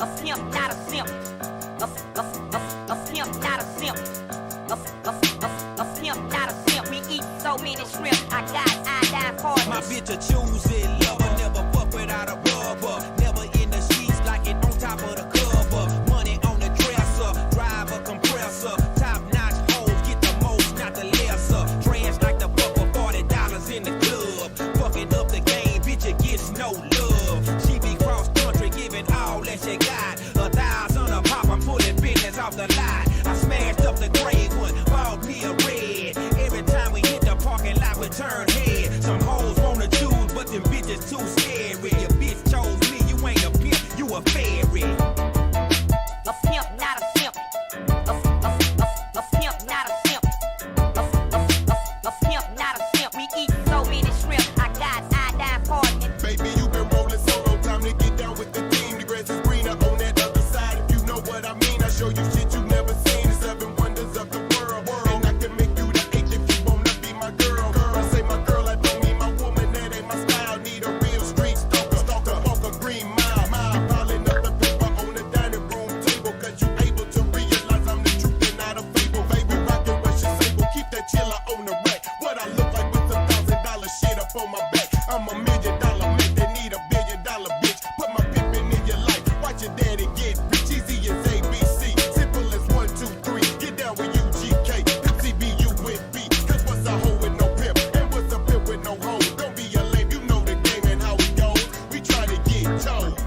A pimp, not a simp. A pimp, not a simp. A pimp, not a simp. We eat so many shrimp. I got iodine partners. My bitch a choosing lover, never fuck without a rubber. Never in the sheets like it on top of the cover. Money on the dresser, drive a compressor. Top notch hoes, get the most, not the lesser. Trash like the fuck for $40 in the club. Fucking up the game, bitch, it gets no love. She be cross country, giving all that she got. 1,000 a pop, I'm pulling business off the lot. I smashed up the gray one, bought me a red. Every time we hit the parking lot, we turn head. Some hoes wanna choose, but them bitches too scary. Your bitch chose me, you ain't a pimp, you a fairy. A pimp, not a simp. A pimp, not a simp. A pimp, not a simp. We eat so many shrimp. I got iodine partners. Baby, you been rolling solo, time to get down with the team. The grass is greener on that other side, if you know what I mean. I show you shit you never seen, the 7 wonders of the world. And I can make you the 8th if you wanna be my girl. I say my girl, I don't mean my woman, that ain't my style. Need a real street stalker, walk a green mile. Piling up the paper on the dining room table, cause you able to realize I'm the truth and not a fable. Baby, rockin' Russian sable, keep that chiller on the rack. What I look like with some $1,000 shit up on my back. I'm $1 million man, they need $1 billion bitch. Put my pimpin' in your life, watch your daddy get rich. Easy as ABC, simple as 1, 2, 3. Get down with UGK, PCBU with B. Cause what's a hoe with no pimp, and what's a pimp with no hoe? Don't be a lame, you know the game and how it goes. We try to get toes.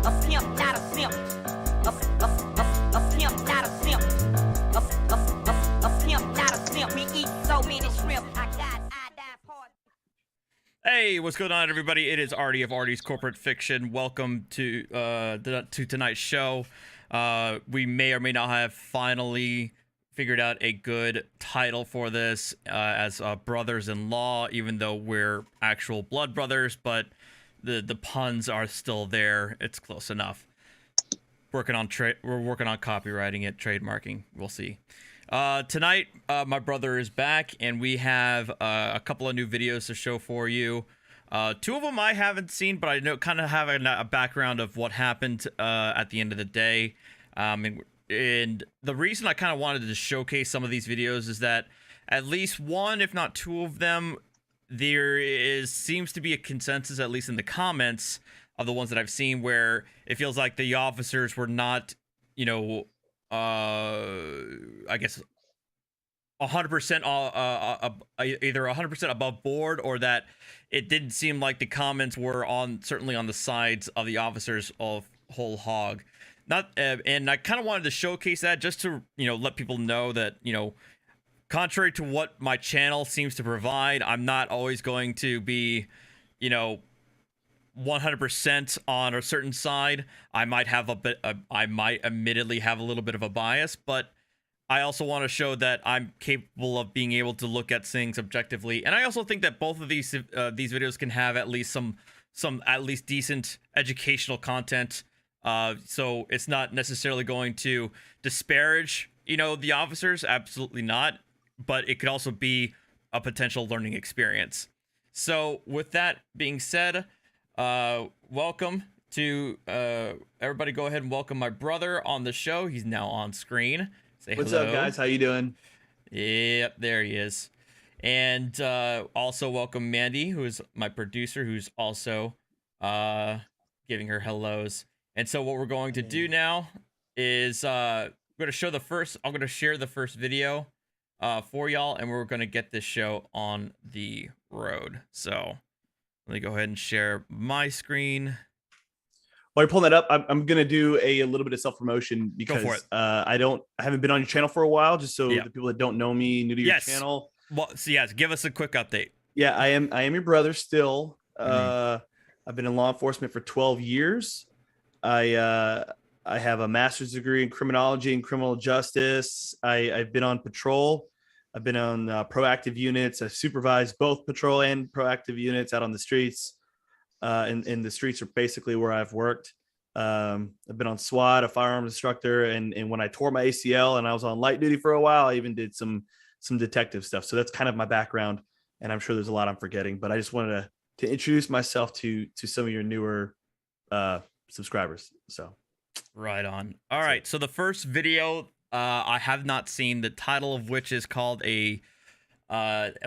A pimp, not a simp. A pimp, not a simp. A pimp, not a simp. We eat so many shrimp. I got iodine partners. Hey, what's going on, everybody? It is Artie of Artie's Corporate Fiction. Welcome to tonight's show. We may or may not have finally figured out a good title for this as brothers-in-law, even though we're actual blood brothers, but the puns are still there. It's close enough. We're working on copywriting it, trademarking. We'll see. Tonight, my brother is back, and we have a couple of new videos to show for you. 2 of them I haven't seen, but I know kind of have a background of what happened at the end of the day. And the reason I kind of wanted to showcase some of these videos is that at least one, if not 2 of them, seems to be a consensus, at least in the comments of the ones that I've seen, where it feels like the officers were not, I guess 100% either 100% above board, or that it didn't seem like the comments were certainly on the sides of the officers of whole hog. And I kind of wanted to showcase that just to let people know that contrary to what my channel seems to provide, I'm not always going to be 100% on a certain side. I might admittedly have a little bit of a bias, but I also want to show that I'm capable of being able to look at things objectively. And I also think that both of these videos can have at least some at least decent educational content. So it's not necessarily going to disparage, the officers. Absolutely not. But it could also be a potential learning experience. So with that being said, welcome to everybody. Go ahead and welcome my brother on the show. He's now on screen. Say What's hello. up, guys? How you doing? Yep, there he is. And also welcome Mandy, who is my producer, who's also giving her hellos. And so what we're going to do now is we're going to show I'm going to share the first video for y'all, and we're going to get this show on the road. So let me go ahead and share my screen. While you're pulling that up, I'm gonna do a little bit of self-promotion because Go for it. I haven't been on your channel for a while, just so Yeah. the people that don't know me, new to your Yes. channel. Well, so yes, give us a quick update. Yeah, I am your brother still. I've been in law enforcement for 12 years. I have a master's degree in criminology and criminal justice. I've been on patrol. I've been on proactive units. I've supervised both patrol and proactive units out on the streets. And the streets are basically where I've worked. I've been on SWAT, a firearms instructor, and when I tore my ACL and I was on light duty for a while, I even did some detective stuff. So that's kind of my background, and I'm sure there's a lot I'm forgetting, but I just wanted to introduce myself to some of your newer subscribers. So Right on. All right. So the first video I have not seen, the title of which is called I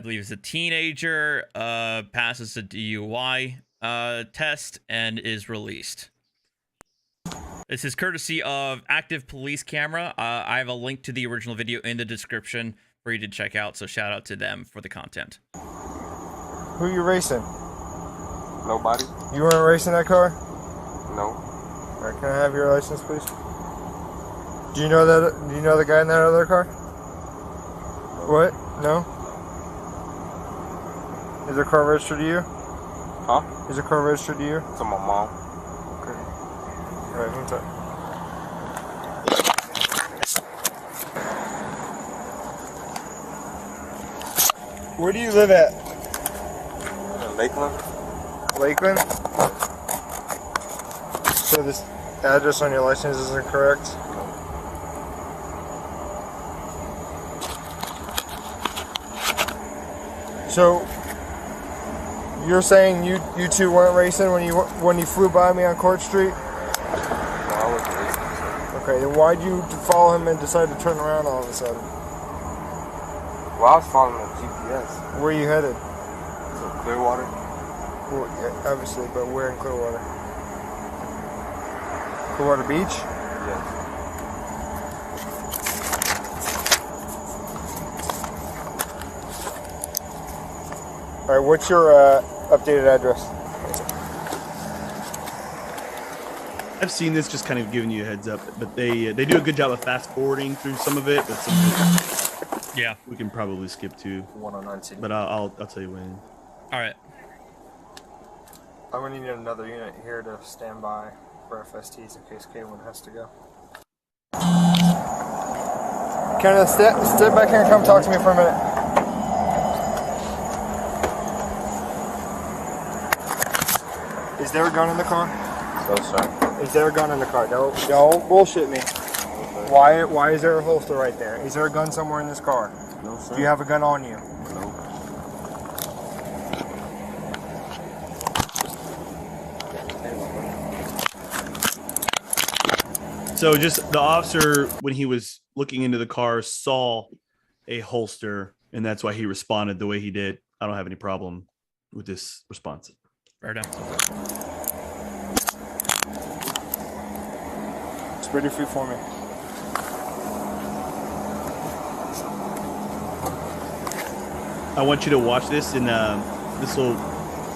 believe it's a teenager passes a DUI test and is released. This is courtesy of Active Police Camera. I have a link to the original video in the description for you to check out. So shout out to them for the content. Who are you racing? Nobody? You weren't racing that car? No. Alright, can I have your license, please? Do you know the guy in that other car? What? No? Is the car registered to you? Huh? Is the car registered to you? To my mom. Okay. Alright, one time. Where do you live at? In Lakeland? Lakeland? So this address on your license isn't correct? So you're saying you two weren't racing when you flew by me on Court Street? No, I wasn't racing. Okay, then why'd you follow him and decide to turn around all of a sudden? Well, I was following the GPS. Where are you headed? To Clearwater. Well, yeah, obviously, but where in Clearwater? Clearwater Beach? Yes. Alright, what's your updated address? I've seen this, just kind of giving you a heads up, but they do a good job of fast forwarding through some of it, but some of it we can probably skip to. 109 City. But I'll tell you when. All right. I'm gonna need another unit here to stand by for FSTs in case K1 has to go. Can I step back here and come talk to me for a minute? Is there a gun in the car? So sorry. Is there a gun in the car? Don't bullshit me. Why is there a holster right there? Is there a gun somewhere in this car? No, sir. Do you have a gun on you? No. So just the officer, when he was looking into the car, saw a holster, and that's why he responded the way he did. I don't have any problem with this response. Right on. It's ready for me. I want you to watch this, and this will Is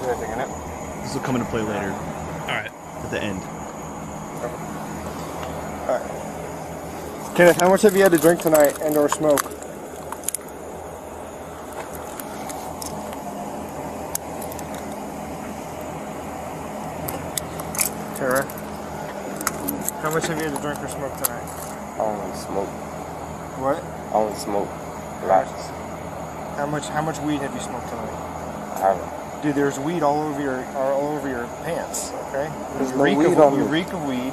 there anything in it? come into play later All right. at the end. Alright. Kenneth, how much have you had to drink tonight and or smoke? Tara, how much have you had to drink or smoke tonight? I only smoke. What? I only smoke latches. How much weed have you smoked tonight? I haven't. Dude, there's weed all over your pants, okay? There's You no reek weed of, on you me. reek of weed.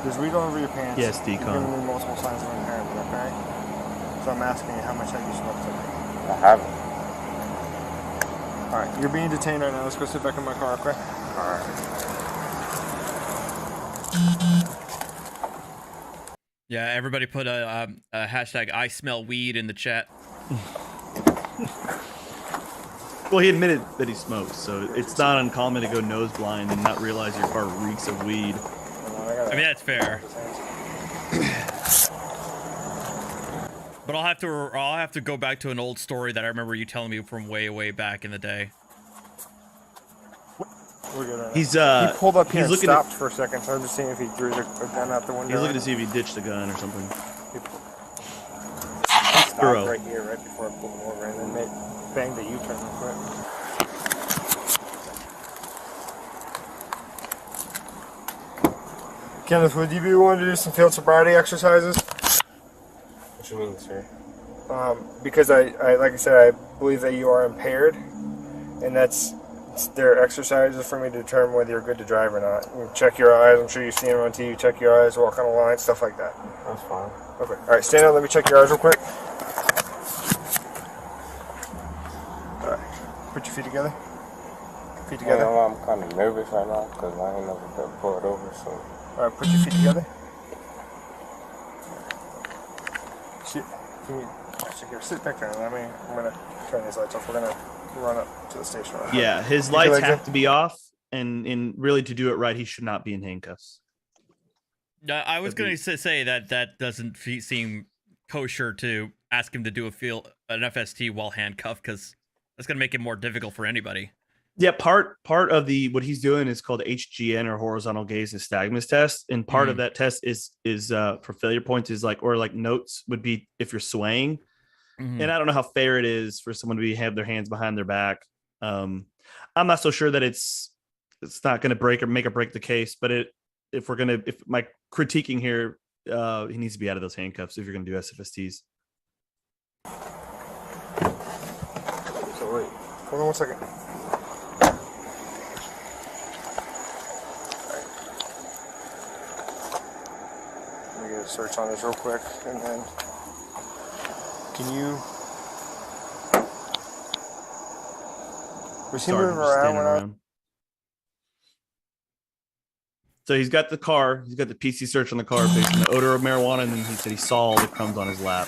There's weed all over your pants. Yes, You're Decon. giving me multiple signs of impairment, okay? So I'm asking you, how much have you smoked tonight? I haven't. Alright, you're being detained right now. Let's go sit back in my car, okay? Alright. Yeah, everybody put a hashtag I smell weed in the chat. Well, he admitted that he smokes, so it's not uncommon to go nose blind and not realize your car reeks of weed. I mean, that's fair. But I'll have to go back to an old story that I remember you telling me from way back in the day. We're good right now. He's He pulled up here he's and looking stopped for a second, so I'm just seeing if he threw the gun out the window. He's looking to see if he ditched the gun or something. He stopped Thorough. right here, right before I pulled him over, and then banged the U-turn real quick. Kenneth, would you be willing to do some field sobriety exercises? What you mean, sir? Because I like I said, I believe that you are impaired, and their exercises for me to determine whether you're good to drive or not. You check your eyes. I'm sure you've seen them on TV. Check your eyes, walk on the line, stuff like that. That's fine. Okay. All right. Stand up. Let me check your eyes real quick. All right. Put your feet together. Feet together. I'm kind of nervous right now because I ain't never been pulled over, so. All right. Put your feet together. Can you actually here, sit back there and I'm gonna turn these lights off. We're gonna run up to the station. Right now. Yeah, his Keep your lights legs have in. to be off, and really to do it right, he should not be in handcuffs. I was going to say that doesn't seem kosher to ask him to do an FST while handcuffed, because that's going to make it more difficult for anybody. Yeah, part of what he's doing is called HGN, or horizontal gaze nystagmus test, and part of that test is for failure points is like notes would be if you're swaying. And I don't know how fair it is for someone to have their hands behind their back. I'm not so sure that it's not going to make or break the case, but if my critiquing here, he needs to be out of those handcuffs if you're going to do SFSTs. So wait, hold on 1 second. Let me get a search on this real quick, and then can you? Was he moving Sergeant just around standing when I? around. So he's got the car. He's got the PC search on the car based on the odor of marijuana, and then he said he saw all the crumbs on his lap.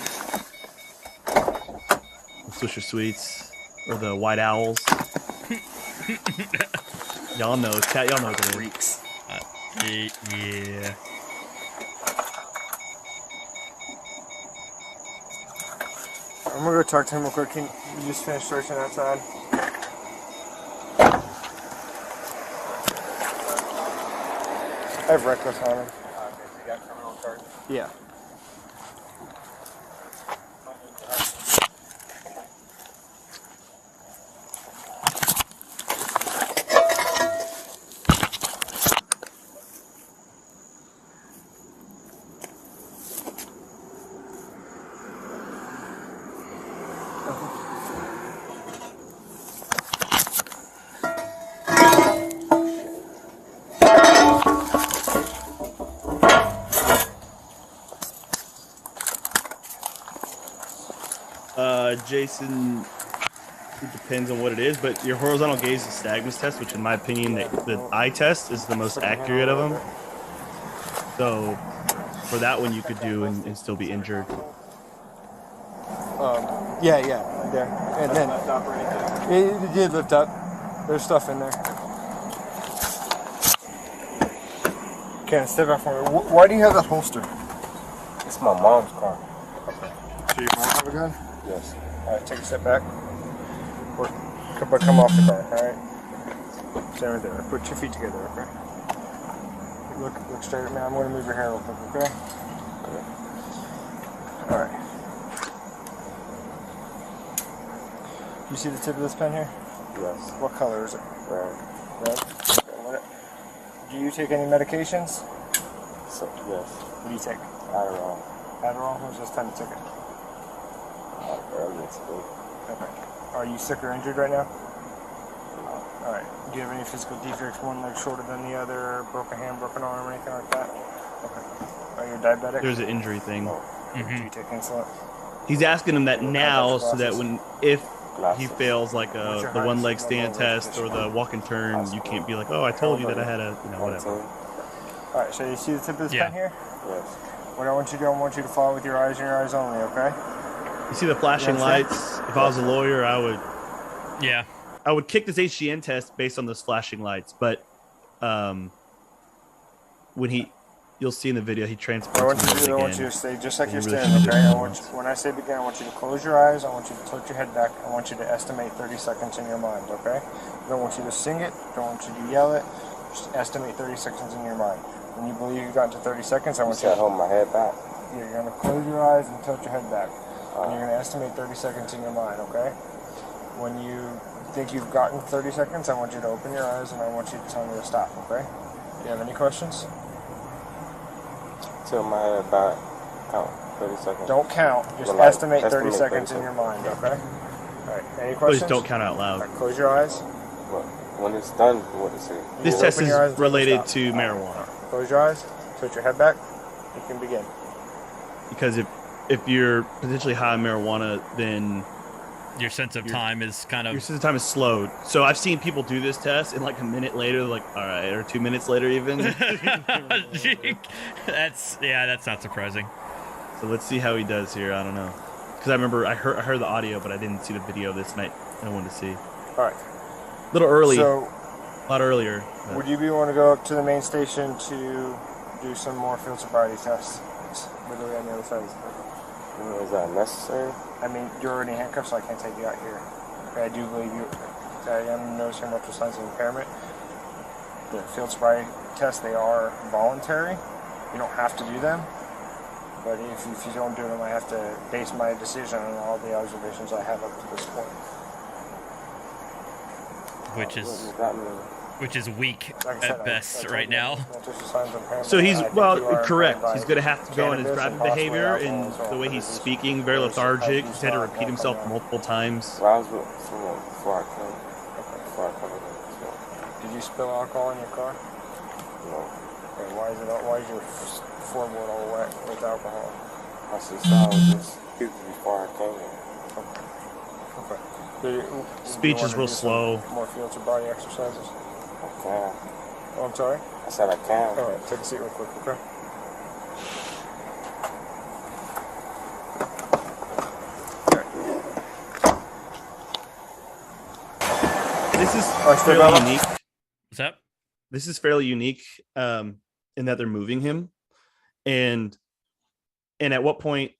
The Swisher Sweets or the White Owls. Y'all know, chat. Y'all know what it is. Yeah. I'm gonna go talk to him real quick. Can you just finish searching outside? I have reckless on him. Okay, so you got criminal charges? Yeah. Jason, it depends on what it is, but your horizontal gaze nystagmus test, which in my opinion, the eye test is the most accurate of them. So for that one, you could do and still be injured. Yeah, there. And then it did lift up. There's stuff in there. Okay, step back for me. Why do you have that holster? It's my mom's car. So your mom have a gun? Yes. Alright, take a step back. But come off the car, alright? Stand right there. Put 2 feet together, okay? Look straight at me. I'm going to move your hair real quick, okay? Alright. You see the tip of this pen here? Yes. What color is it? Red. Red? Okay, do you take any medications? So, yes. What do you take? Adderall. Adderall? When's this time you took it? Earlier today. Okay. Are you sick or injured right now? No. Alright. Do you have any physical defects, one leg shorter than the other, broken hand, broken arm, or anything like that? Okay. Are you diabetic? There's an injury thing. Do you take insulin? He's asking him that now so that if he Glasses. fails like What's your the one leg highest stand level of test or the walk and turn, you can't be like, oh, I told you that I had a, whatever. 14. Alright, so you see the tip of this Yeah. pen here? Yes. What I want you to do, I want you to follow with your eyes and your eyes only, okay? You see the flashing You know what I'm lights? If I was a lawyer, Yeah. I would kick this HGN test based on those flashing lights, but when you'll see in the video, he transports I want you to me do, I want you again. to stay just like You you're really standing, should do okay? it. When I say begin, I want you to close your eyes, I want you to tilt your head back, I want you to estimate 30 seconds in your mind, okay? I don't want you to sing it, don't want you to yell it, just estimate 30 seconds in your mind. When you believe you've gotten to 30 seconds, I want you I to hold my head back. You're going to close your eyes and tilt your head back. And you're going to estimate 30 seconds in your mind, okay? When you think you've gotten 30 seconds, I want you to open your eyes and I want you to tell me to stop, okay? Do you have any questions? Tilt my head back. Count 30 seconds. Don't count. Just Well, like, estimate 30 estimate seconds 30 in your mind, okay? Alright, any Please questions? don't count out loud. Alright, close your eyes. But when it's done, what is it? This You test open is your eyes and related stop. to marijuana Close your eyes. Tilt your head back. You can begin. because if you're potentially high on marijuana, then Your sense of time is kind your of. sense of time is slowed. So I've seen people do this test, and like a minute later, they're like, all right, or 2 minutes later, even. That's not surprising. So let's see how he does here. I don't know. because I remember I heard the audio, but I didn't see the video this night. I wanted to see. All right. A little early. So, a lot earlier. would you be want to go up to the main station to do some more field sobriety tests? It's literally on the other side of the thing. Is that necessary? I mean, you're already handcuffed, so I can't take you out here. But I do believe I am noticing multiple signs of impairment. The field sobriety tests, they are voluntary. You don't have to do them. But if you don't do them, I have to base my decision on all the observations I have up to this point. What does that mean? Which is weak Like I said, at best I right now. mental signs of impairment. So he's I think you are correct. impaired He's by going to have to go on his cannabis driving and possibly behavior alcohol and as well, the way he's because speaking, very lethargic. He's had to repeat himself alcohol. multiple times. Well, I was with someone before I came. Before I come in. So, Did you spill alcohol in your car? no. Okay, why is your floorboard all wet with alcohol? I see sound just puking before I came in. Okay. Speech is real slow. More field sobriety exercises. I can. Oh, I'm sorry. I said I can. All right, take a seat real quick, okay? This is Stay fairly level. unique. What's up? This is fairly unique in that they're moving him. And at what point,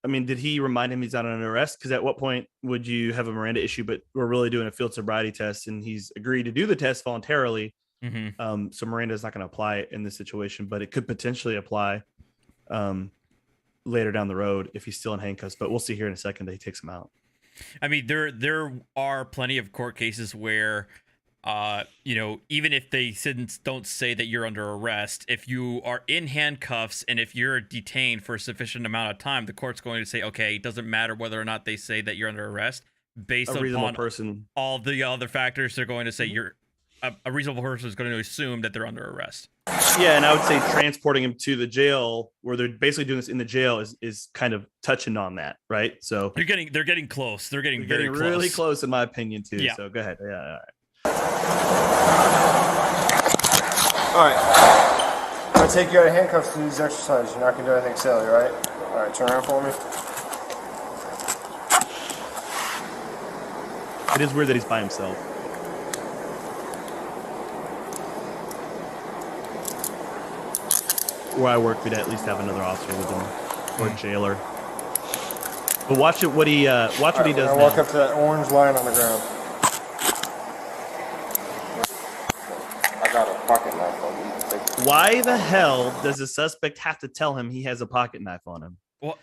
I mean, did he remind him he's not under arrest? Because at what point would you have a Miranda issue, but we're really doing a field sobriety test and he's agreed to do the test voluntarily. So Miranda is not going to apply it in this situation, but it could potentially apply later down the road if he's still in handcuffs. But we'll see here in a second that he takes him out. I mean, there are plenty of court cases where, even if they don't say that you're under arrest, if you are in handcuffs and if you're detained for a sufficient amount of time, the court's going to say, okay, it doesn't matter whether or not they say that you're under arrest. Based upon all the other factors, they're going to say a reasonable person is going to assume that they're under arrest. Yeah, and I would say transporting him to the jail, where they're basically doing this in the jail, is kind of touching on that, right? So they're getting close. They're getting very close. Really close, in my opinion, too. Yeah. So go ahead. Yeah. All right. I'm going to take you out of handcuffs to do these exercises. You're not going to do anything silly, right? All right, turn around for me. It is weird that he's by himself. Where I work, we'd at least have another officer with him, or a jailer. But watch what he does now. Walk up to that orange line on the ground. I got a pocket knife on me. Why the hell does the suspect have to tell him he has a pocket knife on him? Well,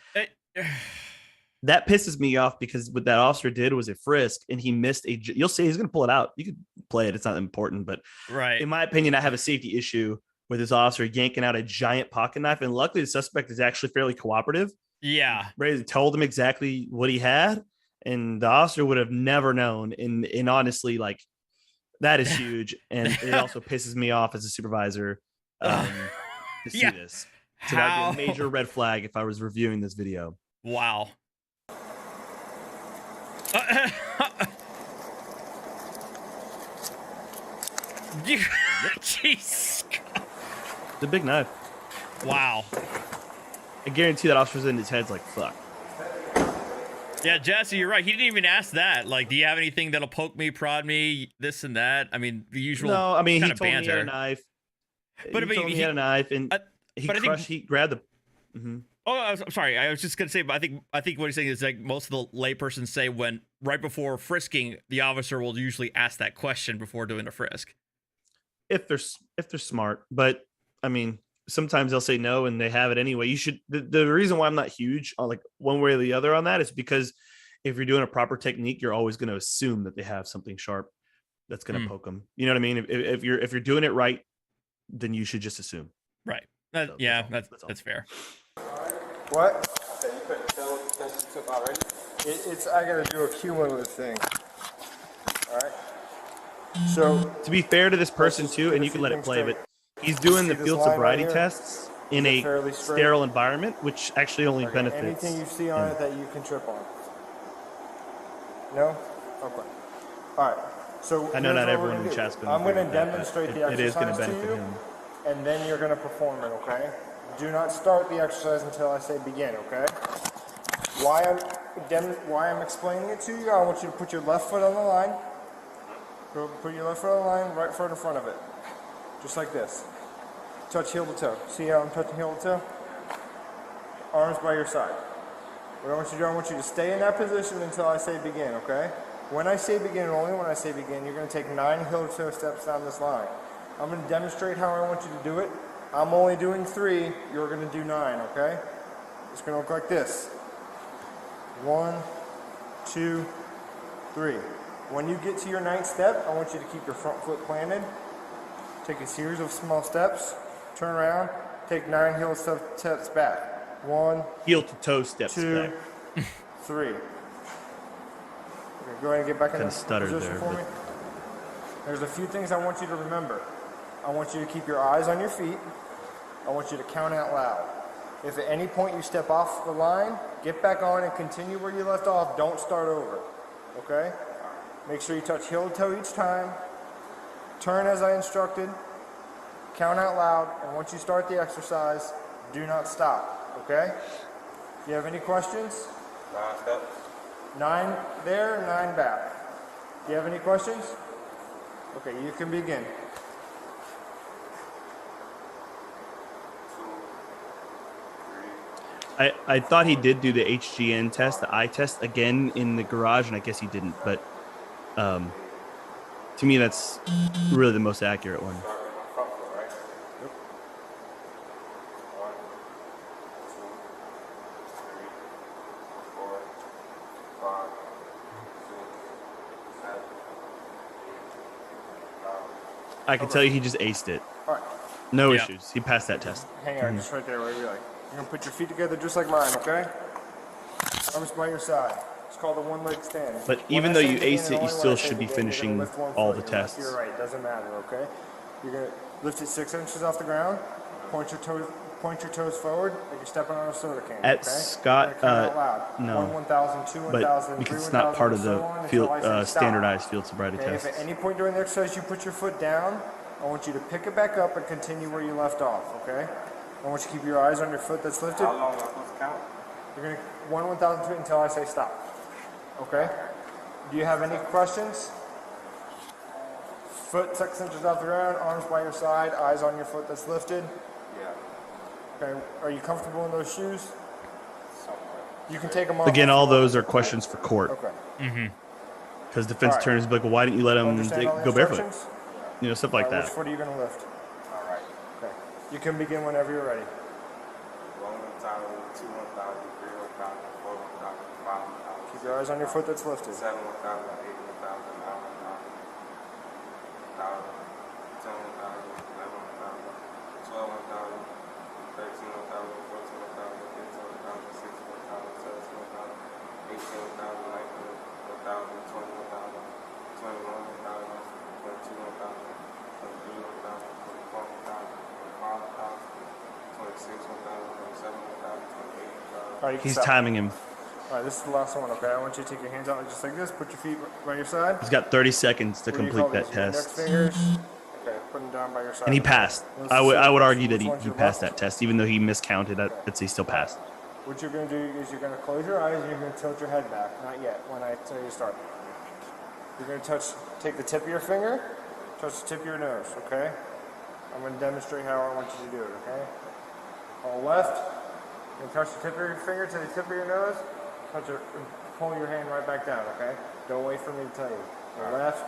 that pisses me off, because what that officer did was a frisk, and he missed you'll see he's going to pull it out. You could play it. It's not important, but right. In my opinion, I have a safety issue with this officer yanking out a giant pocket knife. And luckily the suspect is actually fairly cooperative. Yeah. Brady told him exactly what he had, and the officer would have never known. And honestly, like, that is huge. And it also pisses me off as a supervisor to see this. So that'd be a major red flag if I was reviewing this video. Wow. Jeez. It's a big knife. Wow. I guarantee that officer's in his head's like, fuck. Yeah, Jesse, you're right. He didn't even ask that. Like, do you have anything that'll poke me, prod me, this and that? I mean, the usual. No, I mean, he told banter. me he had a knife. But he told me he had a knife, and he grabbed the. Mm-hmm. Oh, I'm sorry. I was just gonna say, but I think what he's saying is, like, most of the laypersons say, when right before frisking, the officer will usually ask that question before doing a frisk. If they're smart, but I mean, sometimes they'll say no and they have it anyway. You should. The reason why I'm not huge on, like, one way or the other on that is because if you're doing a proper technique, you're always going to assume that they have something sharp that's going to poke them. You know what I mean? If you're doing it right, then you should just assume. Right. So That's fair. What? So you couldn't tell what the test you took already? I got to do a cumulative thing. All right. So to be fair to this person too, and you can let it play, but he's doing the field sobriety tests in a sterile environment, which actually only benefits. Anything you see on it that you can trip on? No? Okay. All right. So I know not everyone in the chat's going to. I'm going to demonstrate the exercise it is going to to benefit you, him. and then you're going to perform it, okay? Do not start the exercise until I say begin, okay? Why I'm explaining it to you, I want you to put your left foot on the line. Go put your left foot on the line, right foot in front of it. Just like this. Touch heel to toe. See how I'm touching heel to toe? Arms by your side. What I want you to do, I want you to stay in that position until I say begin, okay? When I say begin, and only when I say begin, you're going to take 9 heel to toe steps down this line. I'm going to demonstrate how I want you to do it. I'm only doing 3, you're going to do 9, okay? It's going to look like this. 1, 2, 3. When you get to your 9th step, I want you to keep your front foot planted. Take a series of small steps. Turn around. Take 9 heel steps back. 1, Heel to toe steps 2, back. 3. Okay, go ahead and get back in Kinda the stuttered position there, for me. There's a few things I want you to remember. I want you to keep your eyes on your feet. I want you to count out loud. If at any point you step off the line, get back on and continue where you left off. Don't start over. Okay? Make sure you touch heel to toe each time. Turn as I instructed. Count out loud. And once you start the exercise, do not stop. Okay? Do you have any questions? 9 steps. 9 there, 9 back. Do you have any questions? Okay, you can begin. 2, 3. I thought he did do the HGN test, the eye test, again in the garage, and I guess he didn't. But to me, that's really the most accurate one. Start with my front foot, right? Yep. 1, 2, 3, 4, 5, 6, 7, 8, 9. I can tell you he just aced it. All right. No Yeah. issues. He passed that test. Hang on, just right there, wherever you like. You're gonna put your feet together just like mine, okay? Arms by your side. It's called a one-leg stand. But When even I though say you begin, ace and it, you only when still I say should be begin, you're gonna finishing lift one all foot. the Your left, tests. your right, doesn't matter, okay? You're gonna lift it 6 inches off the ground. Point your toes forward, like you're stepping on a soda can. At okay? Scott, You're gonna count out loud. no. 1, 1,000, 2, 1,000, But 3, because it's not part of 1,000, the and so on field, until I say stop. standardized field sobriety Okay, tests. if at any point during the exercise you put your foot down, I want you to pick it back up and continue where you left off, okay? I want you to keep your eyes on your foot that's lifted. How long am I supposed to count? You're going to 1, 1,000, 2 until I say stop. Okay? Do you have any questions? Foot 6 inches off the ground, arms by your side, eyes on your foot that's lifted. Yeah. Okay, are you comfortable in those shoes? Somewhat. You can take them off. Again, all those are questions for court. Okay. Because defense All right. attorneys be like, well, why didn't you let him Understand all the go barefoot? instructions? You know, stuff like All right, that. which foot are you going to lift? All right. Okay. You can begin whenever you're ready. 1, 1,000, 2, 1,000, 3, 1,000, 4, 1,000, 5, 1,000. Keep your eyes on your foot that's lifted. 7, 1,000, 8, 1,000, 9, 1,000, 10, 1,000, 11, 1,000, 12, 1,000, 13, 1,000, 14, 1,000, 15, 1,000, 16, 1,000, 17, 1,000, 18, 1,000, 19, 1,000, 20, 1,000, 21, 1,000, 22, 1,000, 23, 1,000, 24, 1,000, 25, 1,000, 26, 1,000, 27, 1,000, 28, 1,000. All right, you can He's stop. timing him. All right, this is the last one, okay? I want you to take your hands out just like this. Put your feet by your side. He's got 30 seconds to What do you call complete that these? Your index test. fingers. Okay, put them down by your side. And he passed. Those I would are argue that he which one's your passed left? that test, even though he miscounted it. He still passed. What you're going to do is you're going to close your eyes and you're going to tilt your head back. Not yet, when I tell you to start. You're going to take the tip of your finger, touch the tip of your nose, okay? I'm going to demonstrate how I want you to do it, okay? On the left, you're going to touch the tip of your finger to the tip of your nose, touch it, and pull your hand right back down, okay? Don't wait for me to tell you. The left,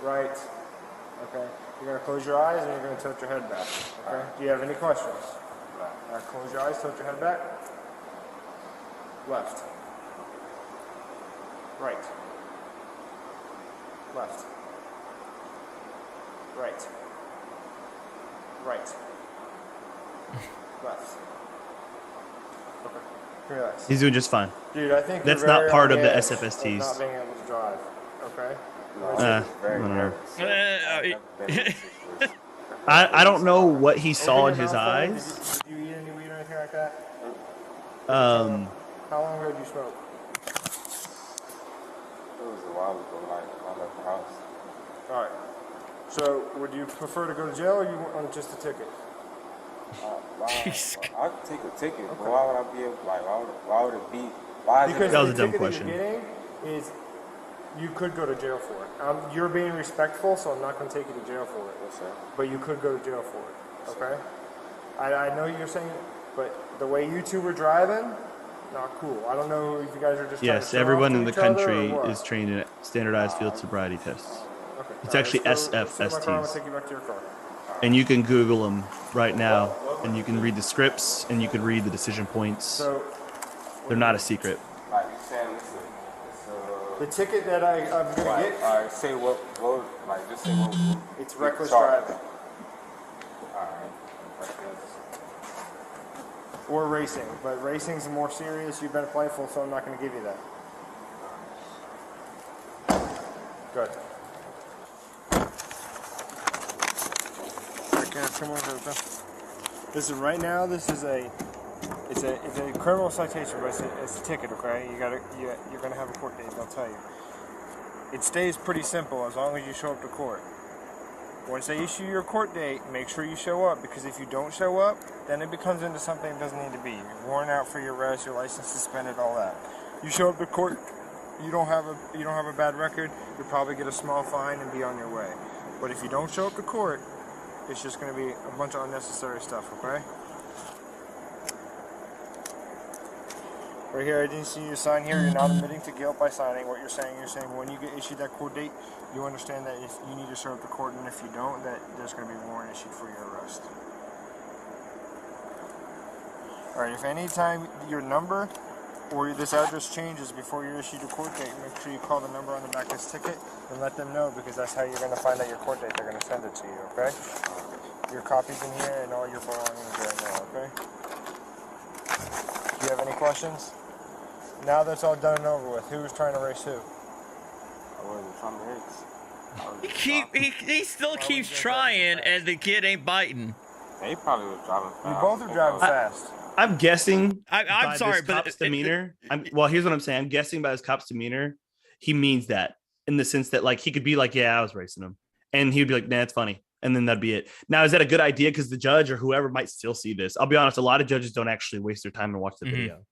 right, okay? You're going to close your eyes and you're going to tilt your head back, okay? Do you have any questions? All right, close your eyes, tilt your head back. Left. Right. Left. Right. Right. Left. Okay. Relax. He's doing just fine. Dude, I think That's you're not very part on of the edge SFSTs. Not being able to drive. Okay. Very whatever. nervous. I've been in this situation. I don't know what he saw Open in your his mouth, buddy. eyes. Did you eat any weed or anything like that? Um, How long ago did you smoke? It was a while ago, like I left the house. All right. So, would you prefer to go to jail or you want just a ticket? Jeez. I could take a ticket, but why would I be able, like, why would it be, why is Because it? That was the a dumb ticket question. that you're getting is you could go to jail for it. You're being respectful, so I'm not going to take you to jail for it. Yes, sir. But you could go to jail for it. Okay? I know you're saying, but the way you two were driving, not cool. I don't know if you guys are just trying Yes, to show everyone off in to the each other country or what? is trained in standardized field sobriety tests. Okay. It's All actually let's go- let's sit in my car, I'm gonna SFSTs. take you back to your car. And you can Google them right now, and you can read the scripts, and you can read the decision points. So They're not a secret. Like, you saying it's the ticket that I'm gonna like, get, all right, say what, like, just say what. it's reckless Sorry. driving All right. Reckless. or racing. But racing's more serious. You've been playful, so I'm not gonna give you that. Good. Come on, this is right now. This is it's a criminal citation, but it's a ticket. Okay, you're gonna have a court date. They'll tell you. It stays pretty simple as long as you show up to court. Once they issue your court date, make sure you show up, because if you don't show up, then it becomes into something it doesn't need to be. You're warrant out for your arrest, your license suspended, all that. You show up to court, you don't have a bad record, you'll probably get a small fine and be on your way. But if you don't show up to court, it's just going to be a bunch of unnecessary stuff, okay? Right here, I didn't see you sign here. You're not admitting to guilt by signing. What you're saying when you get issued that court date, you understand that if you need to show up to court, and if you don't, that there's going to be a warrant issued for your arrest. All right, if any time your number or this address changes before you're issued a court date, make sure you call the number on the back of this ticket and let them know, because that's how you're going to find out your court date. They're going to send it to you, okay? Your copy's in here and all your belongings right now, okay? Do you have any questions? Now that's all done and over with. Who's trying to race who? I wasn't trying to race. I was just He still keeps trying, and the kid ain't biting. He probably was driving fast. You both are driving fast. I'm guessing. I'm by sorry, this but cop's demeanor. Well, here's what I'm saying. I'm guessing by his cop's demeanor, he means that, in the sense that, like, he could be like, "Yeah, I was racing him," and he'd be like, "Nah, it's funny," and then that'd be it. Now, is that a good idea? Because the judge or whoever might still see this. I'll be honest. A lot of judges don't actually waste their time and watch the video.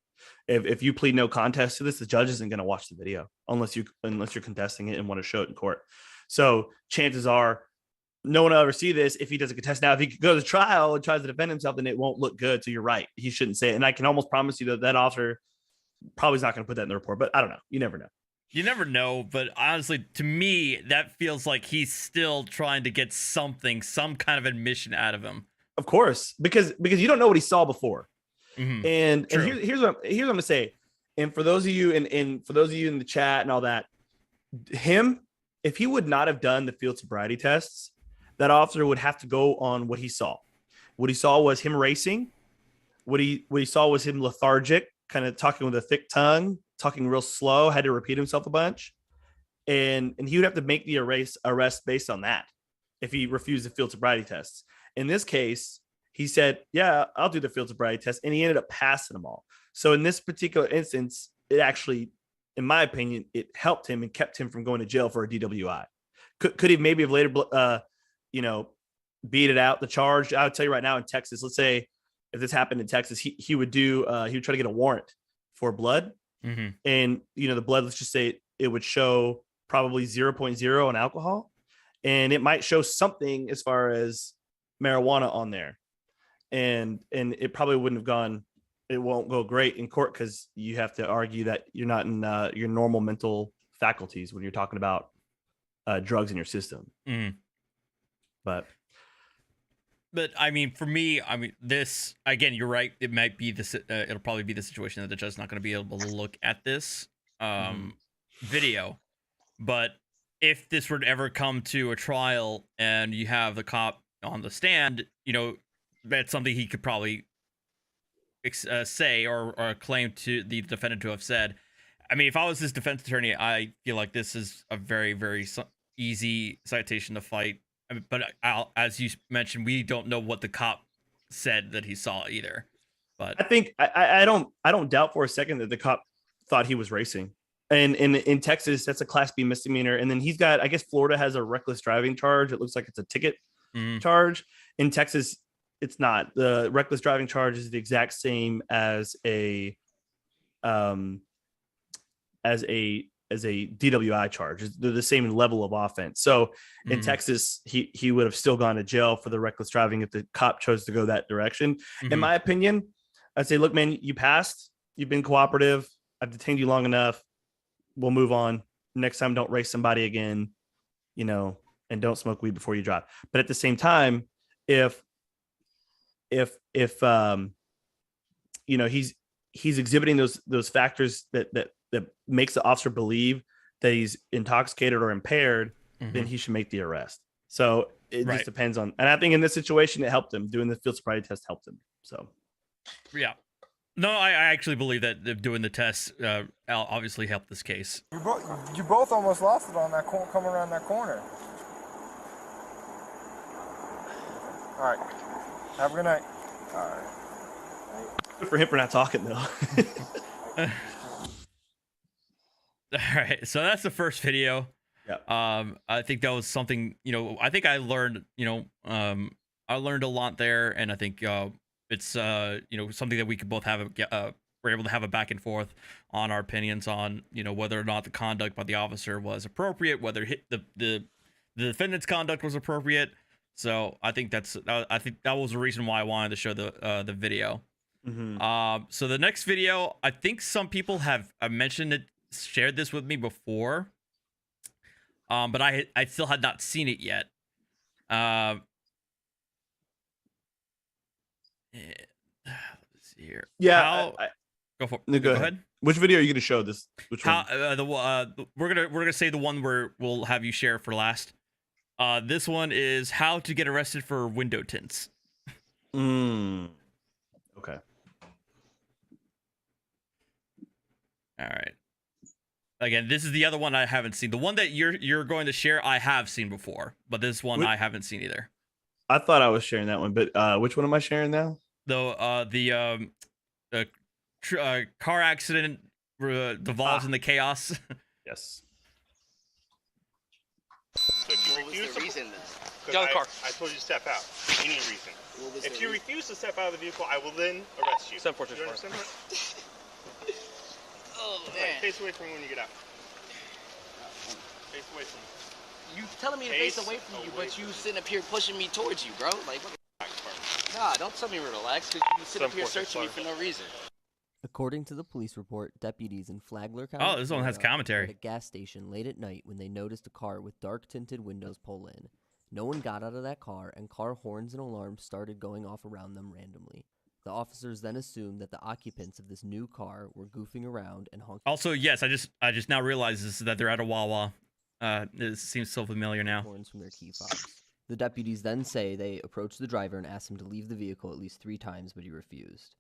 If you plead no contest to this, the judge isn't going to watch the video unless you're contesting it and want to show it in court. So chances are no one will ever see this if he doesn't contest. Now, if he goes to trial and tries to defend himself, then it won't look good. So you're right. He shouldn't say it. And I can almost promise you that officer probably is not going to put that in the report, but I don't know. You never know. You never know, but honestly, to me, that feels like he's still trying to get some kind of admission out of him. Of course, because you don't know what he saw before. Mm-hmm. And here's what I'm going to say. And for those of you and for those of you in the chat and all that, if he would not have done the field sobriety tests, that officer would have to go on what he saw. What he saw was him racing. What he saw was him lethargic, kind of talking with a thick tongue, talking real slow, had to repeat himself a bunch. And he would have to make the arrest based on that if he refused the field sobriety tests. In this case, he said, "Yeah, I'll do the field sobriety test," and he ended up passing them all. So in this particular instance, it actually, in my opinion, it helped him and kept him from going to jail for a DWI. Could he maybe have later, beat it out the charge? I would tell you right now in Texas, let's say if this happened in Texas, he would try to get a warrant for blood, and the blood, let's just say it would show probably 0.0 on alcohol, and it might show something as far as marijuana on there. And it probably wouldn't have gone, it won't go great in court because you have to argue that you're not in your normal mental faculties when you're talking about drugs in your system. But I mean, for me, this, again, you're right. It might be this. It'll probably be the situation that the judge's not going to be able to look at this video. But if this were to ever come to a trial and you have the cop on the stand, that's something he could probably say or claim to the defendant to have said. I mean, if I was his defense attorney, I feel like this is a very, very easy citation to fight. But as you mentioned, we don't know what the cop said that he saw either. But I think I don't doubt for a second that the cop thought he was racing. And in Texas, that's a Class B misdemeanor. And then he's got, I guess Florida has a reckless driving charge. It looks like it's a ticket charge. In Texas, It's not. The reckless driving charge is the exact same as a DWI charge. They're the same level of offense. So in Texas, he would have still gone to jail for the reckless driving if the cop chose to go that direction. In my opinion, I'd say, look, man, you passed. You've been cooperative. I've detained you long enough. We'll move on. Next time, don't race somebody again, you know, and don't smoke weed before you drive. But at the same time, if you know, he's exhibiting those factors that makes the officer believe that he's intoxicated or impaired, then he should make the arrest. So it just depends on, and I think in this situation, it helped him. Doing the field sobriety test helped him. So, yeah. No, I actually believe that doing the test obviously helped this case. You both almost lost it on that coming around that corner. All right. Have a good night. All right. Good for him for not talking though. All right, so that's the first video. Yeah. I think that was something, you know, I think I learned, you know, I learned a lot there, and I think it's you know, something that we could both have we're able to have a back and forth on our opinions on, you know, whether or not the conduct by the officer was appropriate, whether the defendant's conduct was appropriate. So I think that was the reason why I wanted to show the video. So the next video, I think some people have mentioned it, shared this with me before, but I still had not seen it yet. Let's see here. Yeah, go for no, go go ahead. Which video are you going to show this? Which one? We're gonna say the one where we'll have you share for last. This one is how to get arrested for window tints. Okay. All right. Again, this is the other one I haven't seen. The one that you're going to share, I have seen before, but this one I haven't seen either. I thought I was sharing that one, but which one am I sharing now? The car accident devolves into chaos. Yes. So if you refuse the reason? I told you to step out. Any reason. If you refuse to step out of the vehicle, I will then arrest you. Send portrait. You understand that? Oh man. Right, face away from me when you get out. Face away from me. You telling me to face away from you, but you sitting up here pushing me towards you, bro. Like, what the Nah, don't tell me to relax, because you sit up here searching me for no reason. According to the police report, deputies in Flagler County, Oh, this one has commentary. were at a gas station late at night when they noticed a car with dark tinted windows pull in. No one got out of that car, and car horns and alarms started going off around them randomly. The officers then assumed that the occupants of this new car were goofing around and honking. Also, yes, I just now realized this, that they're at a Wawa. It seems so familiar now. Horns from their key fobs. The deputies then say they approached the driver and asked him to leave the vehicle at least 3 times, but he refused.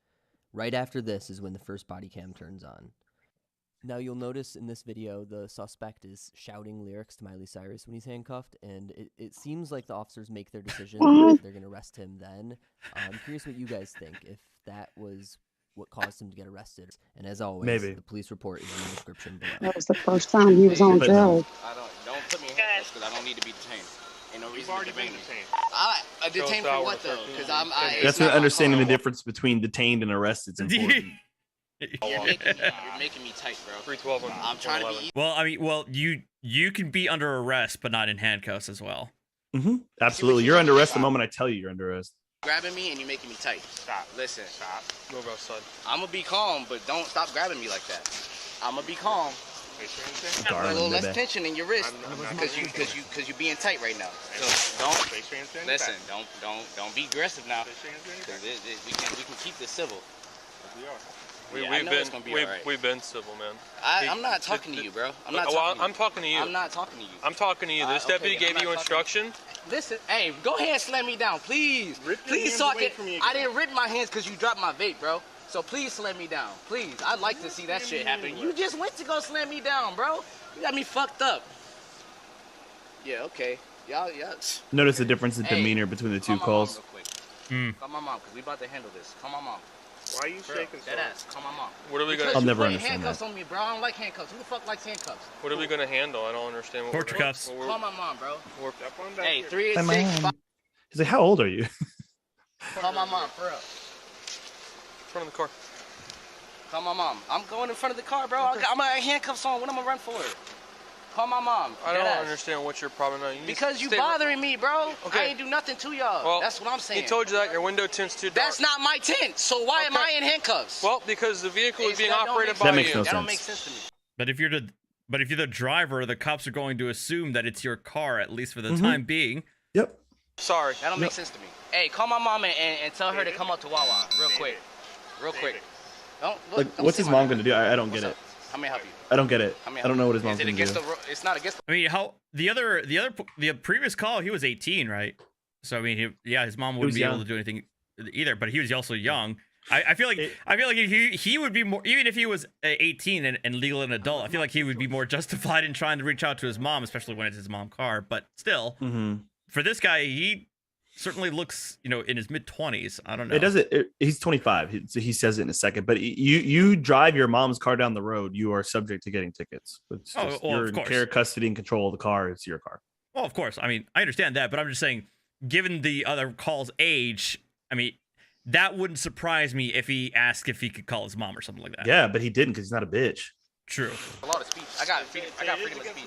Right after this is when the first body cam turns on. Now you'll notice in this video the suspect is shouting lyrics to Miley Cyrus when he's handcuffed, and it seems like the officers make their decision that they're going to arrest him then. I'm curious what you guys think, if that was what caused him to get arrested. And as always, the police report is in the description below. That was the first time he was on jail. Don't put me in handcuffs because I don't need to be detained. Ain't no reason to detain me. Detained for what though? Because That's when understanding the difference between detained and arrested is important. You're making me tight, bro. 312. I'm trying to be. Well, I mean, you can be under arrest, but not in handcuffs as well. Absolutely, you're under arrest the moment I tell you you're under arrest. Grabbing me and you're making me tight. Stop. Listen. Stop. Move outside. I'm gonna be calm, but don't stop grabbing me like that. I'm gonna be calm. A little less tension in your wrist because you being tight right now. So don't be aggressive now. We can keep this civil. We've been civil, man. I'm not talking to you, bro. I'm talking to you. I'm not talking to you. I'm talking to you. This deputy gave you instruction. Listen, hey, go ahead and slam me down, please. Please, so I didn't rip my hands because you dropped my vape, bro. So please slam me down, please. I'd like to see that shit happen. You just went to go slam me down, bro. You got me fucked up. Yeah, okay. Y'all. Notice the difference in demeanor between the two calls. Call my mom, because we about to handle this. Call my mom. Why are you shaking so? That ass. Call my mom. What are we gonna? I'll never understand that. handcuffs on me, bro. I don't like handcuffs. Who the fuck likes handcuffs? What are we gonna handle? I don't understand. Torture cuffs. Call my mom, bro. Step on back Hey, here. 386. He's like, how old are you? Call my mom, for real. Front of the car. Call my mom. I'm going in front of the car, bro. I'm gonna have handcuffs on. What am I run for? Call my mom. I don't understand what your problem is. Because you bothering me, bro. Okay. I ain't do nothing to y'all. Well, that's what I'm saying. He told you that your window tint's too dark. That's not my tint. So why am I in handcuffs? Well, because the vehicle is being operated by That makes you. no That don't sense. make sense to me. But if you're the driver, the cops are going to assume that it's your car, at least for the Mhm. time being. Yep. Sorry. That don't make sense to me. Hey, call my mom and tell her to come up to Wawa real quick. Real quick. Like, don't what's say his my mom name. gonna do? I don't What's get up? it. How may I help you? I don't get it. How may I don't know what his Is mom's it gonna against do. It's not against I mean, how the previous call, he was 18, right? So I mean, his mom wouldn't was be able young. to do anything either. But he was also young. I feel like he would be more, even if he was 18 and legal and adult. I feel like he would be more justified in trying to reach out to his mom, especially when it's his mom's car. But still, for this guy, he certainly looks, in his mid-20s. I don't know. It doesn't. He's 25. He says it in a second. But you drive your mom's car down the road, you are subject to getting tickets. It's just, you're of in course. care, custody, and control of the car. It's your car. Well, of course. I mean, I understand that, but I'm just saying, given the other call's age, I mean, that wouldn't surprise me if he asked if he could call his mom or something like that. Yeah, but he didn't because he's not a bitch. True. A lot of speech. I got freedom of speech.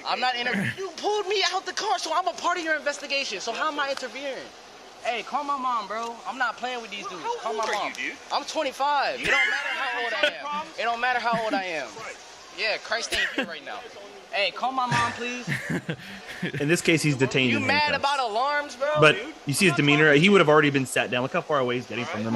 I'm not interfering. You pulled me out the car, so I'm a part of your investigation. So how am I interfering? Hey, call my mom, bro. I'm not playing with these dudes. Call my mom. How old are you, dude? I'm 25. It don't matter how old I am. It don't matter how old I am. Yeah, Christ ain't here right now. Hey, call my mom, please. In this case, he's detained. You in mad handcuffs. about alarms, bro? But you see his demeanor. He would have already been sat down. Look how far away he's getting from them.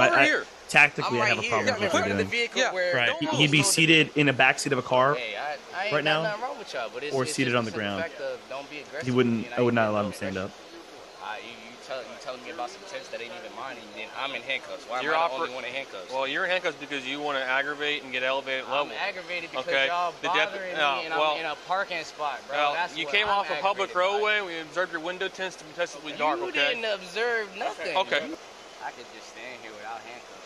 Tactically, I have a problem with what they're doing. Right. He'd be seated in a backseat of a car Hey, I ain't right got now, nothing wrong with y'all, but it's, or it's seated just on the simple ground. fact of don't be aggressive He with wouldn't. me, and I would ain't not got allow no him to stand aggression. up. You telling me about some tense that ain't even mine, and then I'm in handcuffs. Why am You're I the only one in handcuffs? Well, you're in handcuffs because you want to aggravate and get elevated level. I'm aggravated because Okay. y'all The bothering me, and well, I'm in a parking spot, bro. Well, That's you what came I'm off a public aggravated by. roadway. We observed your window tints to be testably dark. You Okay. didn't observe nothing. Okay. I could just stand here without handcuffs.